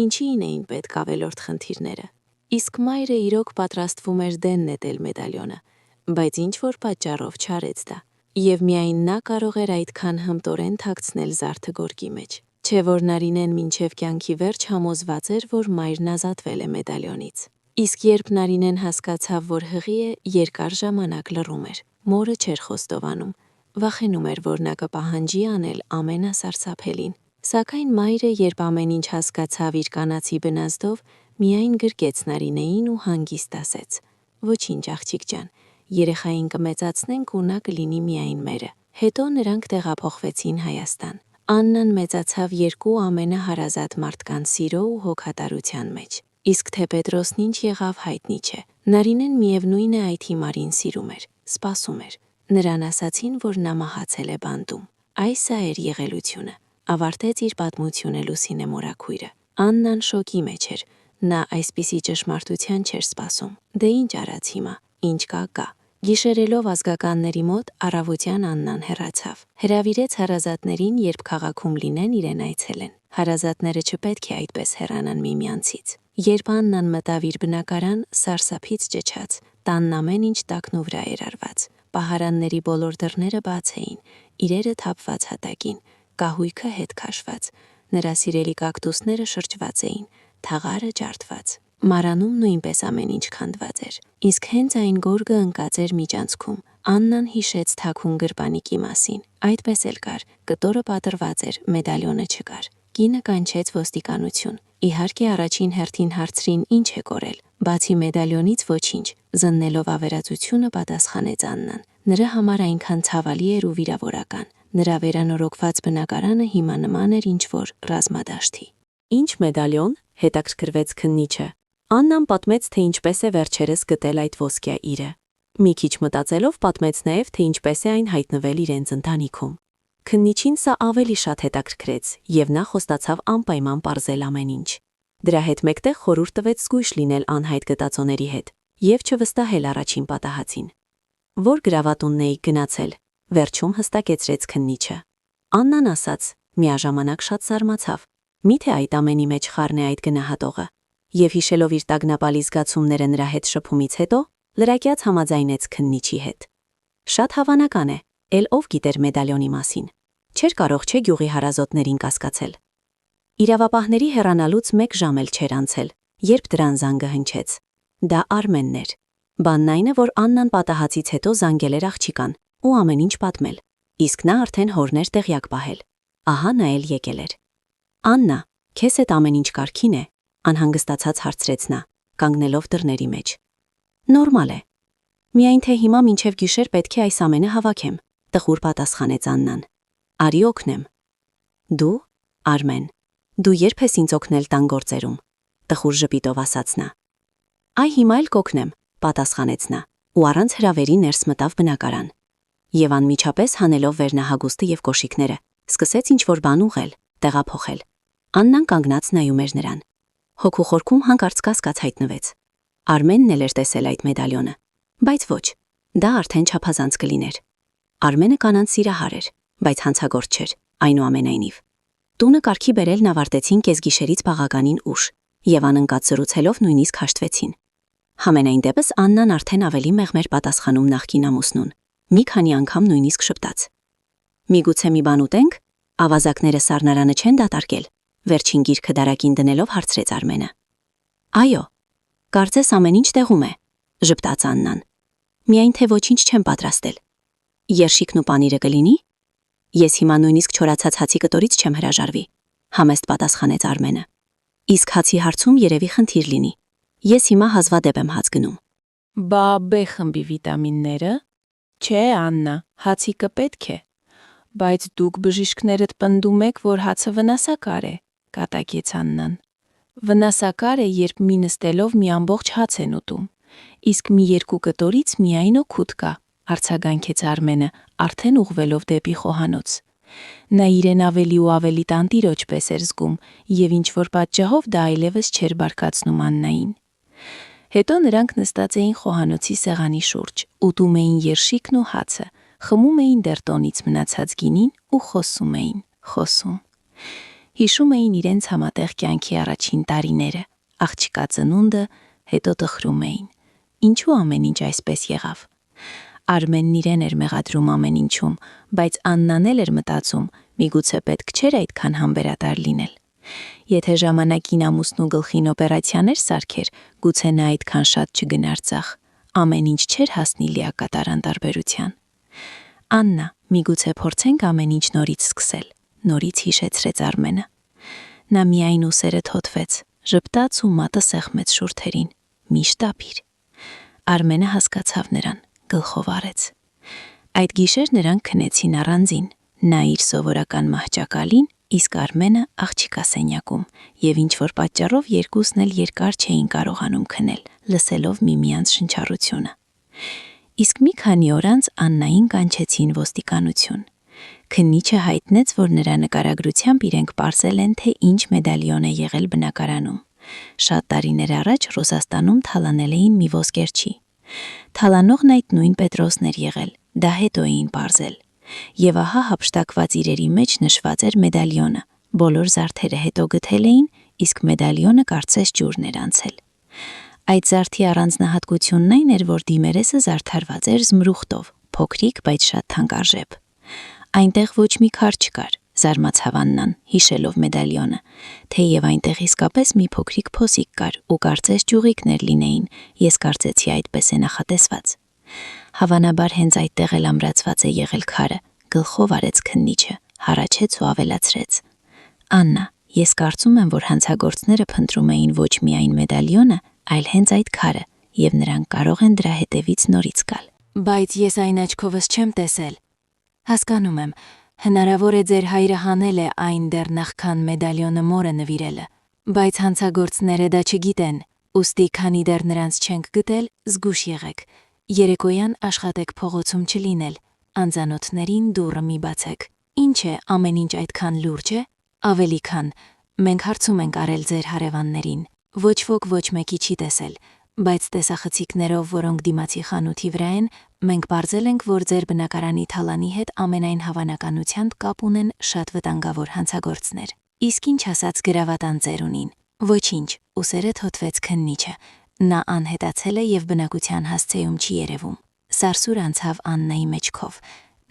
Speaker 3: ինչին էին պետք ավելորդ խնդիրները։ Իսկ մայրը իրոք պատրաստվում էր դեն նետել մեդալյոնը, բայց ինչ-որ պատճառով չարեց դա, եւ միայն նա կարող էր այդքան հմտորեն թաքցնել զարդը գորգի մեջ։ Չէ որ Նարինեն մինչև կյանքի վերջ համոզված էր, որ մայրն ազատվել է մեդալյոնից։ Իսկ երբ Նարինեն հասկացավ, որ հղի է, երկար ժամանակ լռում էր, մորը չէր խոստովանում, վախենում էր, որ նա կպահանջի անել ամենասարսափելին։ Սակայն մայրը, երբ ամեն ինչ հասկացավ իր կանացի բնազդով, միայն գրկեց Նարինեին ու հանգիստ ասեց. «Ոչինչ, աղջիկ ջան, երեխային կմեծացնենք ու նա կլինի միայն մերը»։ Հետո նրանք տեղափոխվեցին Հայաստան։ Աննան մեծացավ երկու ամենահարազատ մարդկանց սիրո ու հոգատարության մեջ։ Իսկ թե Պետրոսն ինչ եղավ, հայտնի չէ։ Նարինեն միևնույն է այդ հիմարին սիրում էր, սպասում էր։ Նրան ասացին, որ նա մահացել է բանտում։ Այս էր եղելությունը։ Ավարտեց իր պատմությունը Լուսինե մորաքույրը։ Աննան շոկի մեջ էր։ Նա այսպիսի ճշմարտության չէր սպասում։ Դե ինչ արած հիմա, ինչ կա։ Գիշերելով ազգականների մոտ առավոտյան Աննան հեռացավ։ Հրավիրեց հարազատներին, երբ քաղաքում լինեն, իրեն այցելեն։ Հարազատները չպետք է այդպես հեռանան միմյանցից։ Երբ Աննան մտավ իր բնակարան, սարսափից ճչաց, տանն ամեն ինչ տակնու վրա էր արված։ Պահարանների բոլոր դռները բաց էին, իրերը թափված հատակին, կահույքը հետ քաշված։ Նրա սիրելի կակտուսները շրջված էին, թաղարը ջարդված։ Մարանում նույնպես ամեն ինչ քանդված էր։ Իսկ հենց այն գորգը ընկած էր միջանցքում։ Աննան հիշեց թաքուն գրպանիկի մասին։ Այդպես էլ կար, կտորը պատրված էր, մեդալյոնը չկար։ Կինը կանչեց ոստիկանություն։ Իհարկե առաջին հերթին հարցրին ինչ է կորել։ Բացի մեդալյոնից ոչինչ, զննելով ավերածությունը պատասխանեց Աննան։ Նրա համար այնքան ցավալի էր ու վիրավորական։ Նրա վերանորոգված բնակարանը հիմա նման էր ինչ-որ ռազմադաշտի։ Ինչ մեդալյոն, հետաքրքրվեց քննիչը։ Աննան պատմեց, թե ինչպես է վերջերս գտել այդ ոսկյա իրը։ Մի քիչ մտածելով պատմեց նաև, թե ինչպես է այն հայտնվել իրենց ընտանիքում։ Քննիչին սա ավելի շատ հետաքրքրեց, եւ նա խոստացավ անպայման պարզել ամեն ինչ։ Դրա հետ մեկտեղ խորհուրդ տվեց զգույշ լինել անհայտ գտածոների հետ եւ չվստահել առաջին պատահածին։ Որ գրավատունն էի գնացել, վերջում հստակեցրեց քննիչը։ Աննան ասաց, միաժամանակ շատ զարմացավ։ Միթե այդ ամենի մեջ խառն է այդ գնահատողը։ Եվ հիշելով իր տագնապալի զգացումները նրա հետ շփումից հետո, լրակյաց համաձայնեց քննիչի հետ։ Շատ հավանական է, էլ ով գիտեր մեդալյոնի մասին։ Չէր կարող չէ գյուղի հարազոտներին կասկածել։ Իրավապահների հեռանալուց 1 ժամ էլ չէր անցել, երբ դրան զանգը հնչեց։ Դա Արմենն էր։ Բանն այն է, որ Աննան պատահածից հետո զանգել էր աղջիկան ու ամեն ինչ պատմել։ Իսկ նա արդեն հորն էր տեղյակ պահել։ Ահա նա էլ եկել էր։ Աննա, քեզ հետ ամեն ինչ կարգին է, անհանգստացած հարցրեց նա, կանգնելով դռների մեջ։ Նորմալ է։ Միայն թե հիմա մինչև գիշեր պետք է այս ամենը հավաքեմ, տխուր պատասխանեց Աննան։ Արի օգնեմ։ Դու, Արմեն, դու երբ ես ինձ օգնել տան գործերում, տխուր ժպիտով ասաց նա։ Այ հիմա էլ կօգնեմ, պատասխանեց նա, ու առանց հրավերի ներս մտավ բնակարան։ Եվ անմիջապես հանելով վերնահագուստը եւ կոշիկները, սկսեց ինչ-որ բան ուղղել, տեղափոխել։ Աննան կանգնած նայում էր նրան։ Հոգու խորքում հանկարծ կասկած հայտնվեց։ Արմենն էլ էր տեսել այդ մեդալյոնը, բայց ոչ, դա արդեն չափազանց կլիներ։ Արմենը կանանց սիրահար էր, բայց հանցագործ չէր, այնուամենայնիվ։ Տունը կարգի բերելն ավարտեցին կեսգիշերից բաղականին ուշ, եւ անընկած զրուցելով նույնիսկ հաշտվեցին։
Speaker 2: Համենայն դեպս Աննան արդեն ավելի մեղմ էր պատասխանում նախկին ամուսնուն։ Մի քանի անգամ նույնիսկ շպտաց. «Միգուցե մի բան ուտենք, ավազակները սառնարանը չեն դատարկել», վերջին գիրքը դարակին դնելով հարցրեց Արմենը։ «Այո, կարծես ամեն ինչ տեղում է», ժպտաց Աննան։ «Միայն թե ոչինչ չեմ պատրաստել»։ «Երշիկն ու պանիրը կլինի»։ «Ես հիմա նույնիսկ չորացած հացի կտորից չեմ հրաժարվի», համեստ պատասխանեց Արմենը։ «Իսկ հացի հարցում երևի խնդիր լինի։ Ես հիմա հազվադեպ եմ հաց գնում»։
Speaker 3: Բա B խմբի վիտամինները։ Չէ, Աննա, հացիկը պետք է։ Բայց դուք բժիշկներդ պնդում եք, որ հացը վնասակար է, կատակեց Աննան։ Վնասակար է, երբ մի նստելով մի ամբողջ հաց են ուտում։ Իսկ մի երկու կտորից միայն օգուտ կա, արձագանքեց Արմենը, արդեն ուղղվելով դեպի խոհանոց։ Նա իրեն ավելի ու ավելի տանտիրոջ պես էր զգում, եւ ինչ-որ պատճառով դա այլևս չէր բարկացնում Աննային։ Հետո նրանք նստած էին խոհանոցի սեղանի շուրջ, ուտում էին երշիկն ու հացը, խմում էին դեռ տոնից մնացած գինին ու խոսում։ Հիշում էին իրենց համատեղ կյանքի առաջին տարիները, աղջկա ծնունդը, հետո տխրում էին։ Ինչու ամեն ինչ այսպես եղավ։ Արմենն իրեն էր մեղադրում ամեն ինչում, բայց Աննան էր մտածում, միգուցե պետք չէր այդքան համբերատար լինել։ Եթե ժամանակին ամուսնու գլխին օպերացիաներ սարքեր, գուցե նա այդքան շատ չգնար ձախ, ամեն ինչ չէր հասնի լիակատար անտարբերության։ Աննա, միգուցե փորձենք ամեն ինչ նորից սկսել, նորից հիշեցրեց Արմենը։ Նա միայն ուսերը թոթվեց, ժպտաց ու մատը սեղմեց շուրթերին։ Միշտ ապիր։ Արմենը հասկացավ նրան, գլխով արեց։ Այդ գիշեր նրանք քնեցին առանձին, նա իր սովորական մահճակալին, իսկ Արմենը աղջիկա սենյակում, եւ ինչ-որ պատճառով երկուսն էլ երկար չէին կարողանում քնել, լսելով միմյանց շնչառությունը։ Իսկ մի քանի օր անց Աննային կանչեցին ոստիկանություն։ Քննիչը հայտնեց, որ նրա նկարագրությամբ իրենք պարզել են, թե ինչ մեդալիոն է եղել բնակարանում։ Շատ տարիներ առաջ Ռուսաստանում թալանել էին մի ոսկերչի։ Թալանողն այդ նույն Պետրոսն էր եղել, դա հետո էին պարզել։ Եվ ահա հափշտակված իրերի մեջ նշված էր մեդալիոնը, բոլոր զարդերը հետո գտել էին, իսկ մեդալիոնը կարծես ջուրն էր անցել։ Այդ զարդի առանձնահատկությունն այն էր, որ դիմերեսը զարդարված էր զմրուխտով, փոքրիկ, բայց շատ թանկարժեք։ Այնտեղ ոչ մի քար չկար, զարմացավ Աննան, հիշելով մեդալիոնը, թեև այնտեղ իսկապես մի փոքրիկ փոսիկ կար ու կարծես ջուղիկներ լինեին, ես կարծեցի այդպես է նախատեսված։ Հավանաբար հենց այդտեղ էլ ամրացված է եղել քարը, գլխով արեց քննիչը, հառաչեց ու ավելացրեց. Աննա, ես կարծում եմ, որ հանցագործները փնտրում էին ոչ միայն մեդալիոնը, այլ հենց այդ քարը, եւ նրանք կարող են դրա հետևից նորից գալ։ Բայց ես այն աչքովս չեմ տեսել։ Հասկանում եմ, հնարավոր է ձեր հայրը հանել է այն դեռ նախքան մեդալիոնը մորը նվիրելը, բայց հանցագործները դա չգիտեն, ուստի քանի դեռ նրանց չենք գտել, զգուշ եղեք։ Երեկոյան աշխատեք փողոցում չլինել, անծանոթներին դուռը մի բացեք։ Ինչ է, ամեն ինչ այդքան լուրջ է։ Ավելի քան, մենք հարցում ենք արել ձեր հարևաններին, ոչ ոք ոչ մեկի չի տեսել, բայց տեսախցիկներով, որոնք դիմացի խանութի վրա են, մենք պարզել ենք, որ ձեր բնակարանի թալանի հետ ամենայն հավանականությամբ կապ ունեն շատ վտանգավոր հանցագործներ։ Իսկ ինչ ասած գրավատան ծերունին։ Ոչինչ, ուսերը թոթվեց քննիչը։ Նա անհետացել է եւ բնակության հասցեում չի երևում։ Սարսուր անցավ Աննայի մեջքով։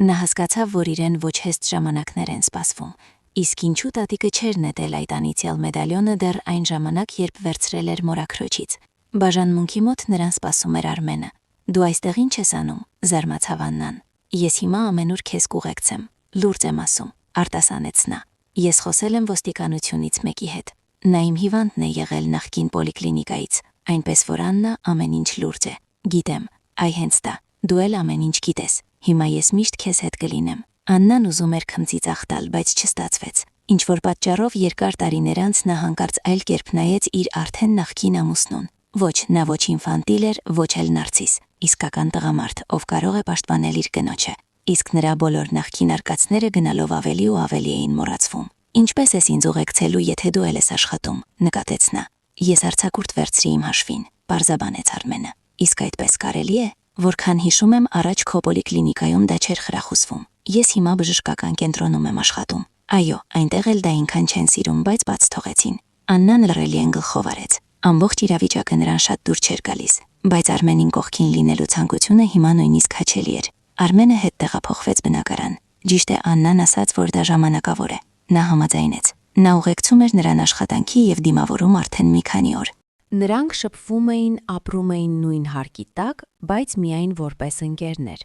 Speaker 3: Նա հասկացավ, որ իրեն ոչ հեստ ժամանակներ են սպասվում։ Իսկ ինչու տատիկը չէր նետել այդ անիցիալ մեդալիոնը դեռ այն ժամանակ, երբ վերցրել էր մորաքրոջից։ Բաժանմունքի մոտ նրան սպասում էր Արմենը։ Դու այստեղ ինչ ես անում, զարմացավ Աննան։ Ես հիմա ամենուր քեզ կուղեկցեմ, լուրջ եմ ասում, արտասանեց նա։ Ես խոսել եմ ոստիկանությունից մեկի հետ։ Նա իմ հիվանդն է եղել նախկին պոլիկլինիկայից, այնպես որ Աննա ամեն ինչ լուրջ է։ Գիտեմ, այ հենց դա, դու էլ ամեն ինչ գիտես։ Հիմա ես միշտ քեզ հետ կլինեմ։ Աննան ուզում էր քմծիծաղ տալ, բայց չստացվեց։ Ինչ-որ պատճառով երկար տարիներ անց նա հանկարծ այլ կերպ նայեց իր արդեն նախկին ամուսնուն։ Ոչ, նա ոչ ինֆանտիլ էր, ոչ էլ նարցիս, իսկական տղամարդ, ով կարող է պաշտպանել իր կնոջը։ Իսկ նրա բոլոր նախկին արկածները գնալով ավելի ու ավելի էին մոռացվում։ Ինչպես ես ինձ ուղեկցելու, եթե դու էլ ես աշխատում, նկատեց նա։ Ես արձակուրդ վերցրի իմ հաշվին, պարզաբանեց Արմենը։ Իսկ այդպես կարելի է, որքան հիշում եմ, առաջ քո պոլիկլինիկայում դա չէր խրախուսվում։ Ես հիմա բժշկական կենտրոնում եմ աշխատում։ Այո, այնտեղ էլ դա ինքան չեն սիրում, բայց բաց թողեցին։ Աննան լռելի են գլխով արեց։ Ամբողջ իրավիճակը նրան շատ դուր չէր գալիս,
Speaker 2: Բայց Արմենին կողքին լինելու ցանկությունը հիմա նույնիսկ հաճելի էր։ Արմենը հետ տեղափոխվեց բնակարան։ Ճիշտ է Աննան ասաց, որ դա ժամանակավոր է։ Նա համաձայնեց։ Նա ուղեկցում էր նրան աշխատանքի եւ դիմավորում արդեն մի քանի օր։
Speaker 3: Նրանք շփվում էին, ապրում էին նույն հարկի տակ, բայց միայն որպես ընկերներ։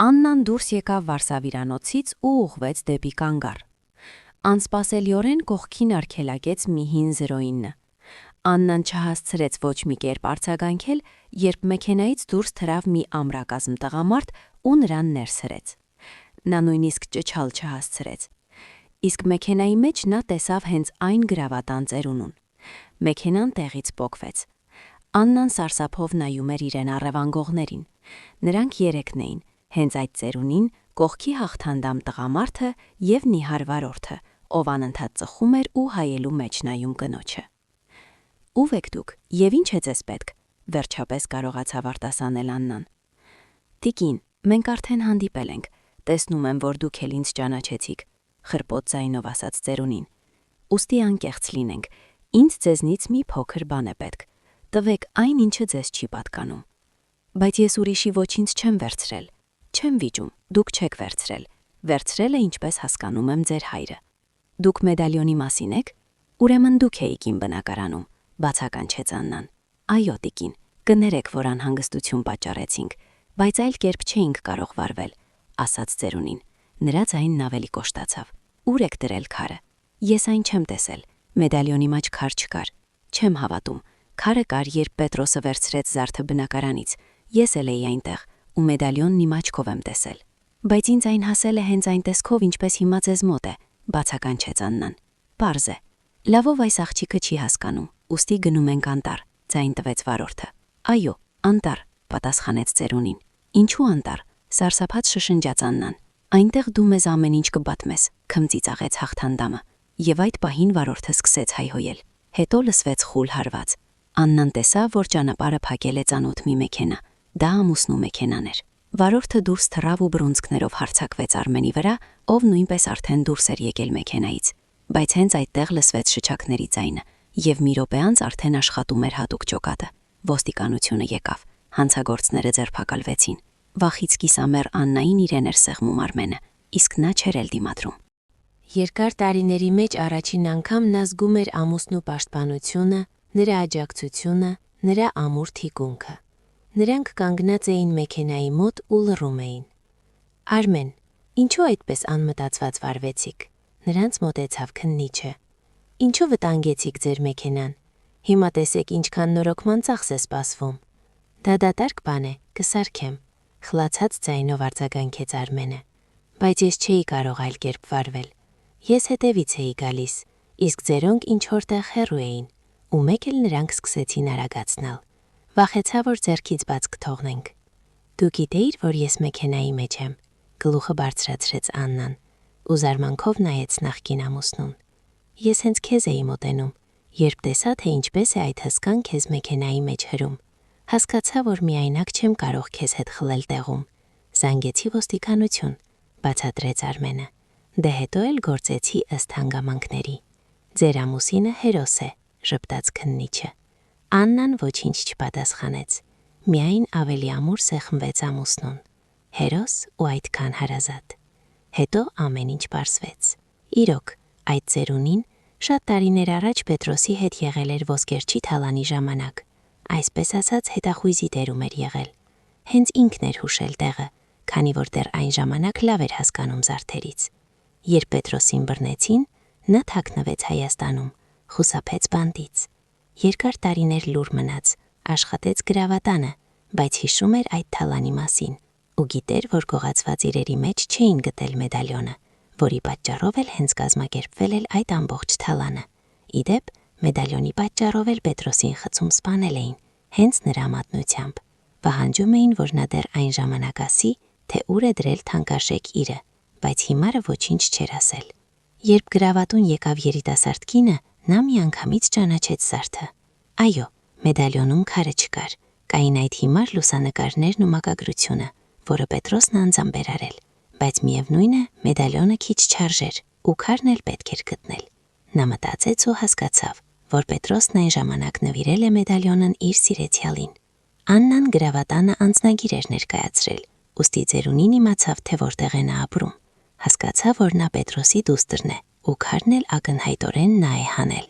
Speaker 3: Աննան դուրս եկավ վարսավիրանոցից ու ուղղվեց դեպի կանգառ։ Անսպասելիորեն կողքին արգելակեց մի հին 09։ Աննան չհասցրեց ոչ մի կերպ արձագանքել, երբ մեքենայից դուրս թռավ մի ամրակազմ տղամարդ ու նրան ներս հրեց։ Նա նույնիսկ ճչալ չհասցրեց։ Իսկ մեքենայի մեջ նա տեսավ հենց այն գրավատան ծերունուն։ Մեքենան տեղից պոկվեց։ Աննան սարսափով նայում էր իրեն առևանգողներին։ Նրանք երեքն էին, հենց այդ ծերունին, կողքի հաղթանդամ տղամարդը եւ նիհար վարորդը, ով անընդհատ ծխում էր ու հայելու մեջ նայում կնոջը։ Ո՞վ եք դուք եւ ինչ է ձեզ պետք, վերջապես կարողացավ արտասանել Աննան։ Տիկին, մենք արդեն հանդիպել ենք, տեսնում եմ, որ դուք էլ ինձ ճանաչեցիք, խրպոտ ձայնով ասաց ծերունին։ Ուստի անկեղծ լինենք, ինձ ձեզնից մի փոքր բան է պետք, տվեք այն, ինչը ձեզ չի պատկանում։ Բայց ես ուրիշի ոչինչ չեմ վերցրել, չեմ վիճում, դուք չեք վերցրել, վերցրել է ինչպես հասկանում եմ ձեր հայրը։ Դուք մեդալյոնի մասին եք, ուրեմն դուք էիք իմ բնակարանում, բացականչեց Աննան։ Այո, տիկին, կներեք, որ անհանգստություն պատճառեցինք, բայց այլ կերպ չէինք կարող վարվել, ասաց ծերունին։ Նրա ձայնն ավելի կոշտացավ։ Ուր եք դրել քարը։ Ես այն չեմ տեսել, մեդալյոնի մեջ քար չկար։ Չեմ հավատում, քարը կար, երբ Պետրոսը վերցրեց զարդը բնակարանից։ Ես էլ էի այնտեղ, ու մեդալյոնն իմ աչքով եմ տեսել։ Բայց ինձ այն հասել է հենց այն տեսքով, ինչպես հիմա ձեզ մոտ է, բացականչեց Աննան։ Պարզ է։ Լավով այս աղջիկը չի հասկանում, ուստի գնում ենք անտառ, ձայն տվեց վարորդը։ Այո, անտառ, պատասխանեց ծերունին։ Ինչու անտառ, սարսափած շշնջաց Աննան։ Այնտեղ դու մեզ ամեն ինչ կբատմես, քմծիծաղեց հաղթանդամը, եւ այդ պահին վարորդը սկսեց հայհոյել։ Հետո լսվեց խուլ հարված։ Աննան տեսավ, որ ճանապարհը փակել է ծանոթ մի մեքենա։ Դա ամուսնու մեքենան էր։ Վարորդը դուրս թռավ ու բռունցքներով հարձակվեց Արմենի վրա, ով նույնպես արդեն դուրս էր եկել մեքենայից։ Բայց հենց այդտեղ լսվեց շչակների ձայնը, եւ մի րոպե անց արդեն աշխատում էր հատուկ ջոկատը։ Ոստիկանությունը եկավ, հանցագործները ձերբակալվեցին։ Վախից կիսամեռ Աննային իրեն էր սեղմում Արմենը, իսկ նա չէր էլ դիմադրում։
Speaker 4: Երկար տարիների մեջ առաջին անգամ նա զգում էր ամուսնու պաշտպանությունը, նրա աջակցությունը, նրա ամուր թիկունքը։ Նրանք կանգնած էին մեքենայի մոտ ու լռում էին։ Արմեն, ինչու այդպես անմտածված վարվեցիք։ Նրանց մոտեցավ քննիչը։ Ինչու վտանգեցիք ձեր մեքենան։ Հիմա տեսեք ինչքան նորոգման ծախս է սպասվում։ Դա դատարկ բան է, կսարքեմ, խլացած ձայնով արձագանքեց Արմենը։ Բայց ես չէի կարող այլ կերպ վարվել։ Ես հետևից էի գալիս, իսկ ձերոնք ինչ որտեղ հեռու էին, ու մեկ էլ նրանք սկսեցին արագացնել։ Վախեցա, որ ձեռքից բաց կթողնենք։ Դու գիտեիր, որ ես մեքենայի մեջ եմ, գլուխը բարձրացրեց Աննան, ու զարմանքով նայեց նախկին ամուսնուն։ Ես հենց քեզ էի մոտենում, երբ տեսա, թե ինչպես է այդ հսկան քեզ մեքենայի մեջ հրում։ Հասկացա, որ միայնակ չեմ կարող քեզ հետ խլել տեղում։ Զանգեցի ոստիկանություն, բացատրեց Արմենը։ Դե հետո էլ գործեցի ըստ հանգամանքների։ Ձեր ամուսինը հերոս է, ժպտաց քննիչը։ Աննան ոչինչ չպատասխանեց, միայն ավելի ամուր սեղմվեց ամուսնուն։ Հերոս ու այդքան հարազատ։ Հետո ամեն ինչ պարզվեց։ Իրոք, այդ ծերունին շատ տարիներ առաջ Պետրոսի հետ եղել էր ոսկերչի թալանի ժամանակ, այսպես ասած հետախույզի դերում էր եղել։ Հենց ինքն էր հուշել տեղը, քանի որ դեռ այն ժամանակ լավ էր հասկանում զարդերից։ Երբ Պետրոսին բռնեցին, նա թաքնվեց Հայաստանում, խուսափեց բանտից։ Երկար տարիներ լուր մնաց, աշխատեց գրավատանը, բայց հիշում էր այդ թալանի մասին ու գիտեր, որ գողացված իրերի մեջ չէին գտել մեդալյոնը, որի պատճառով էլ հենց կազմակերպվել էր այդ ամբողջ թալանը։ Իդեպ, մեդալյոնի պատճառով էլ Պետրոսին խցում սպանել էին, հենց նրա մատնությամբ։ Պահանջում էին, որ նա դեռ այն ժամանակ ասի, թե ուր է դրել թանկարժեք իրը, բայց հիմարը ոչինչ չէր ասել։ Երբ գրավատուն եկավ երիտասարդ կինը, նա միանգամից ճանաչեց զարդը։ Այո, մեդալյոնում քարը չկար, կային այդ հիմար լուսանկարներն ու մակագրությունը, որը Պետրոսն անձամբ էր արել, բայց միևնույն է, մեդալյոնը քիչ չարժեր ու քարն էլ պետք էր գտնել։ Նա մտածեց ու հասկացավ, որ Պետրոսն այն ժամանակ նվիրել է մեդալյոնն իր սիրեցյալին։
Speaker 2: Աննան գրավատանը անձնագիր էր ներկայացրել, ուստի ծերունին իմացավ, թե որտեղ է նա ապրում։ Հասկացավ, որ նա Պետրոսի դուստրն է, ու քարն էլ ակնհայտորեն նա է հանել։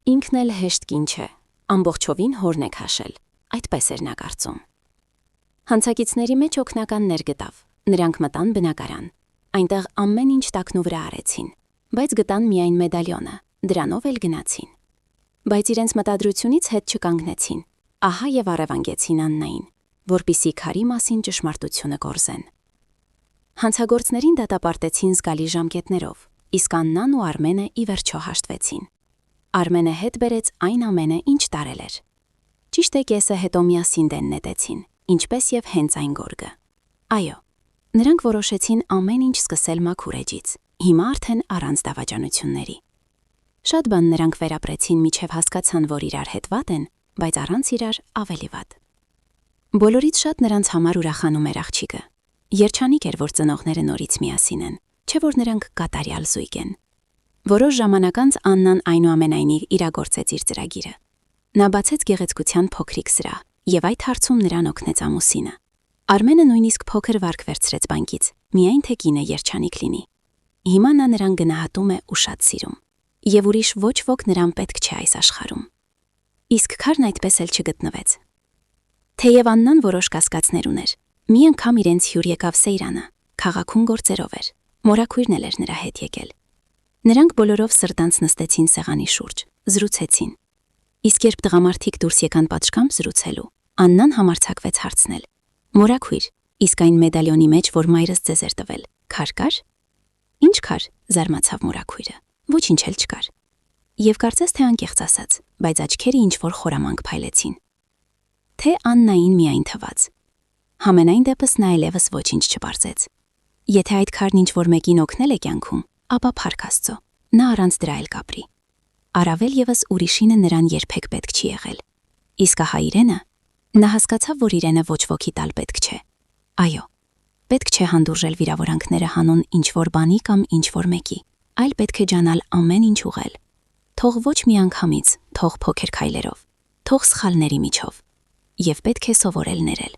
Speaker 1: Ինքն էլ հեշտ կին չէ, ամբողջովին հորն է քաշել, այդպես էր նա կարծում։ Հանցակիցների մեջ օգնականներ գտավ, նրանք մտան բնակարան։ Այնտեղ ամեն ինչ տակնու վրա արեցին, բայց գտան միայն մեդալյոնը, դրանով էլ գնացին։ Բայց իրենց մտադրությունից հետ չկանգնեցին, ահա եւ առևանգեցին Աննային, որպիսի քարի մասին ճշմարտությունը կորզեն։ Հանցագործներին դատապարտեցին զգալի ժամկետներով, իսկ Աննան ու Արմենը ի վերջո հաշտվեցին։ Արմենը հետ բերեց այն ամենը, ինչ տարել էր։ Ճիշտ է, կեսը հետո միասին դեն նետեցին, ինչպես եւ հենց այն գորգը։ Այո, նրանք որոշեցին ամեն ինչ սկսել մաքուր էջից, հիմա արդեն առանց դավաճանությունների։ Շատ բան նրանք վերապրեցին, միջև հասկացան, որ իրար հետ վատ են, բայց առանց իրար ավելի վատ։ Բոլորից շատ նրանց համար ուրախանում էր աղջիկը։ Երջանիկ էր, որ ծնողները նորից միասին են, չէ որ նրանք կատարյալ զույգ են։ Որոշ ժամանակ անց Աննան այնուամենայնիվ իրագործեց իր ծրագիրը։ Նա բացեց գեղեցկության փոքրիկ սրահ, եւ այդ հարցում նրան օգնեց ամուսինը։ Արմենը նույնիսկ փոքր վարկ վերցրեց բանկից, միայն թե կինը երջանիկ լինի։ Հիմա նա նրան գնահատում է ու շատ սիրում, եւ ուրիշ ոչ ոք նրան պետք չէ այս աշխարհում։ Իսկ քարն այդպես էլ չգտնվեց։ Թեև Աննան որոշ կասկածներ ուներ, մի անգամ իրենց հյուր եկավ Սեյրանը, քաղաքում գործերով էր, մորաքույրն էլ էր նրա հետ եկել։ Նրանք բոլորով սրտանց նստեցին սեղանի շուրջ, զրուցեցին։ Իսկ երբ տղամարդիկ դուրս եկան պատշգամբ զրուցելու, Աննան համարձակվեց հարցնել. «Մորաքույր, իսկ այն մեդալյոնի մեջ, որ մայրս ձեզ էր տվել, քար կար»։ «Ինչ քար», զարմացավ մորաքույրը։ «Ոչինչ էլ չկար»։ Եվ կարծես թե անկեղծ ասաց, բայց աչքերը ինչ որ խորամանկ փայլեցին։ Թե Աննային միայն թվաց։ Համենայն դեպս նա այլևս ոչինչ չպարզեց։ Եթե այդ քարն ինչ որ մեկին օգնել է կյանքում, ապա փառք Աստծո, նա առանց դրա էլ կապրի։ Առավել եւս ուրիշինը նրան երբեք պետք չի եղել։ Իսկ ահա իրենը, նա հասկացավ, որ իրենը ոչ ոքի տալ պետք չէ։ Այո, պետք չէ հանդուրժել վիրավորանքները հանուն ինչ որ բանի կամ ինչ որ մեկի, այլ պետք է ջանալ ամեն ինչ ուղղել։ Թող ոչ մի անգամից, թող փոքր քայլերով, թող սխալների միջով, եւ պետք է սովորել ներել։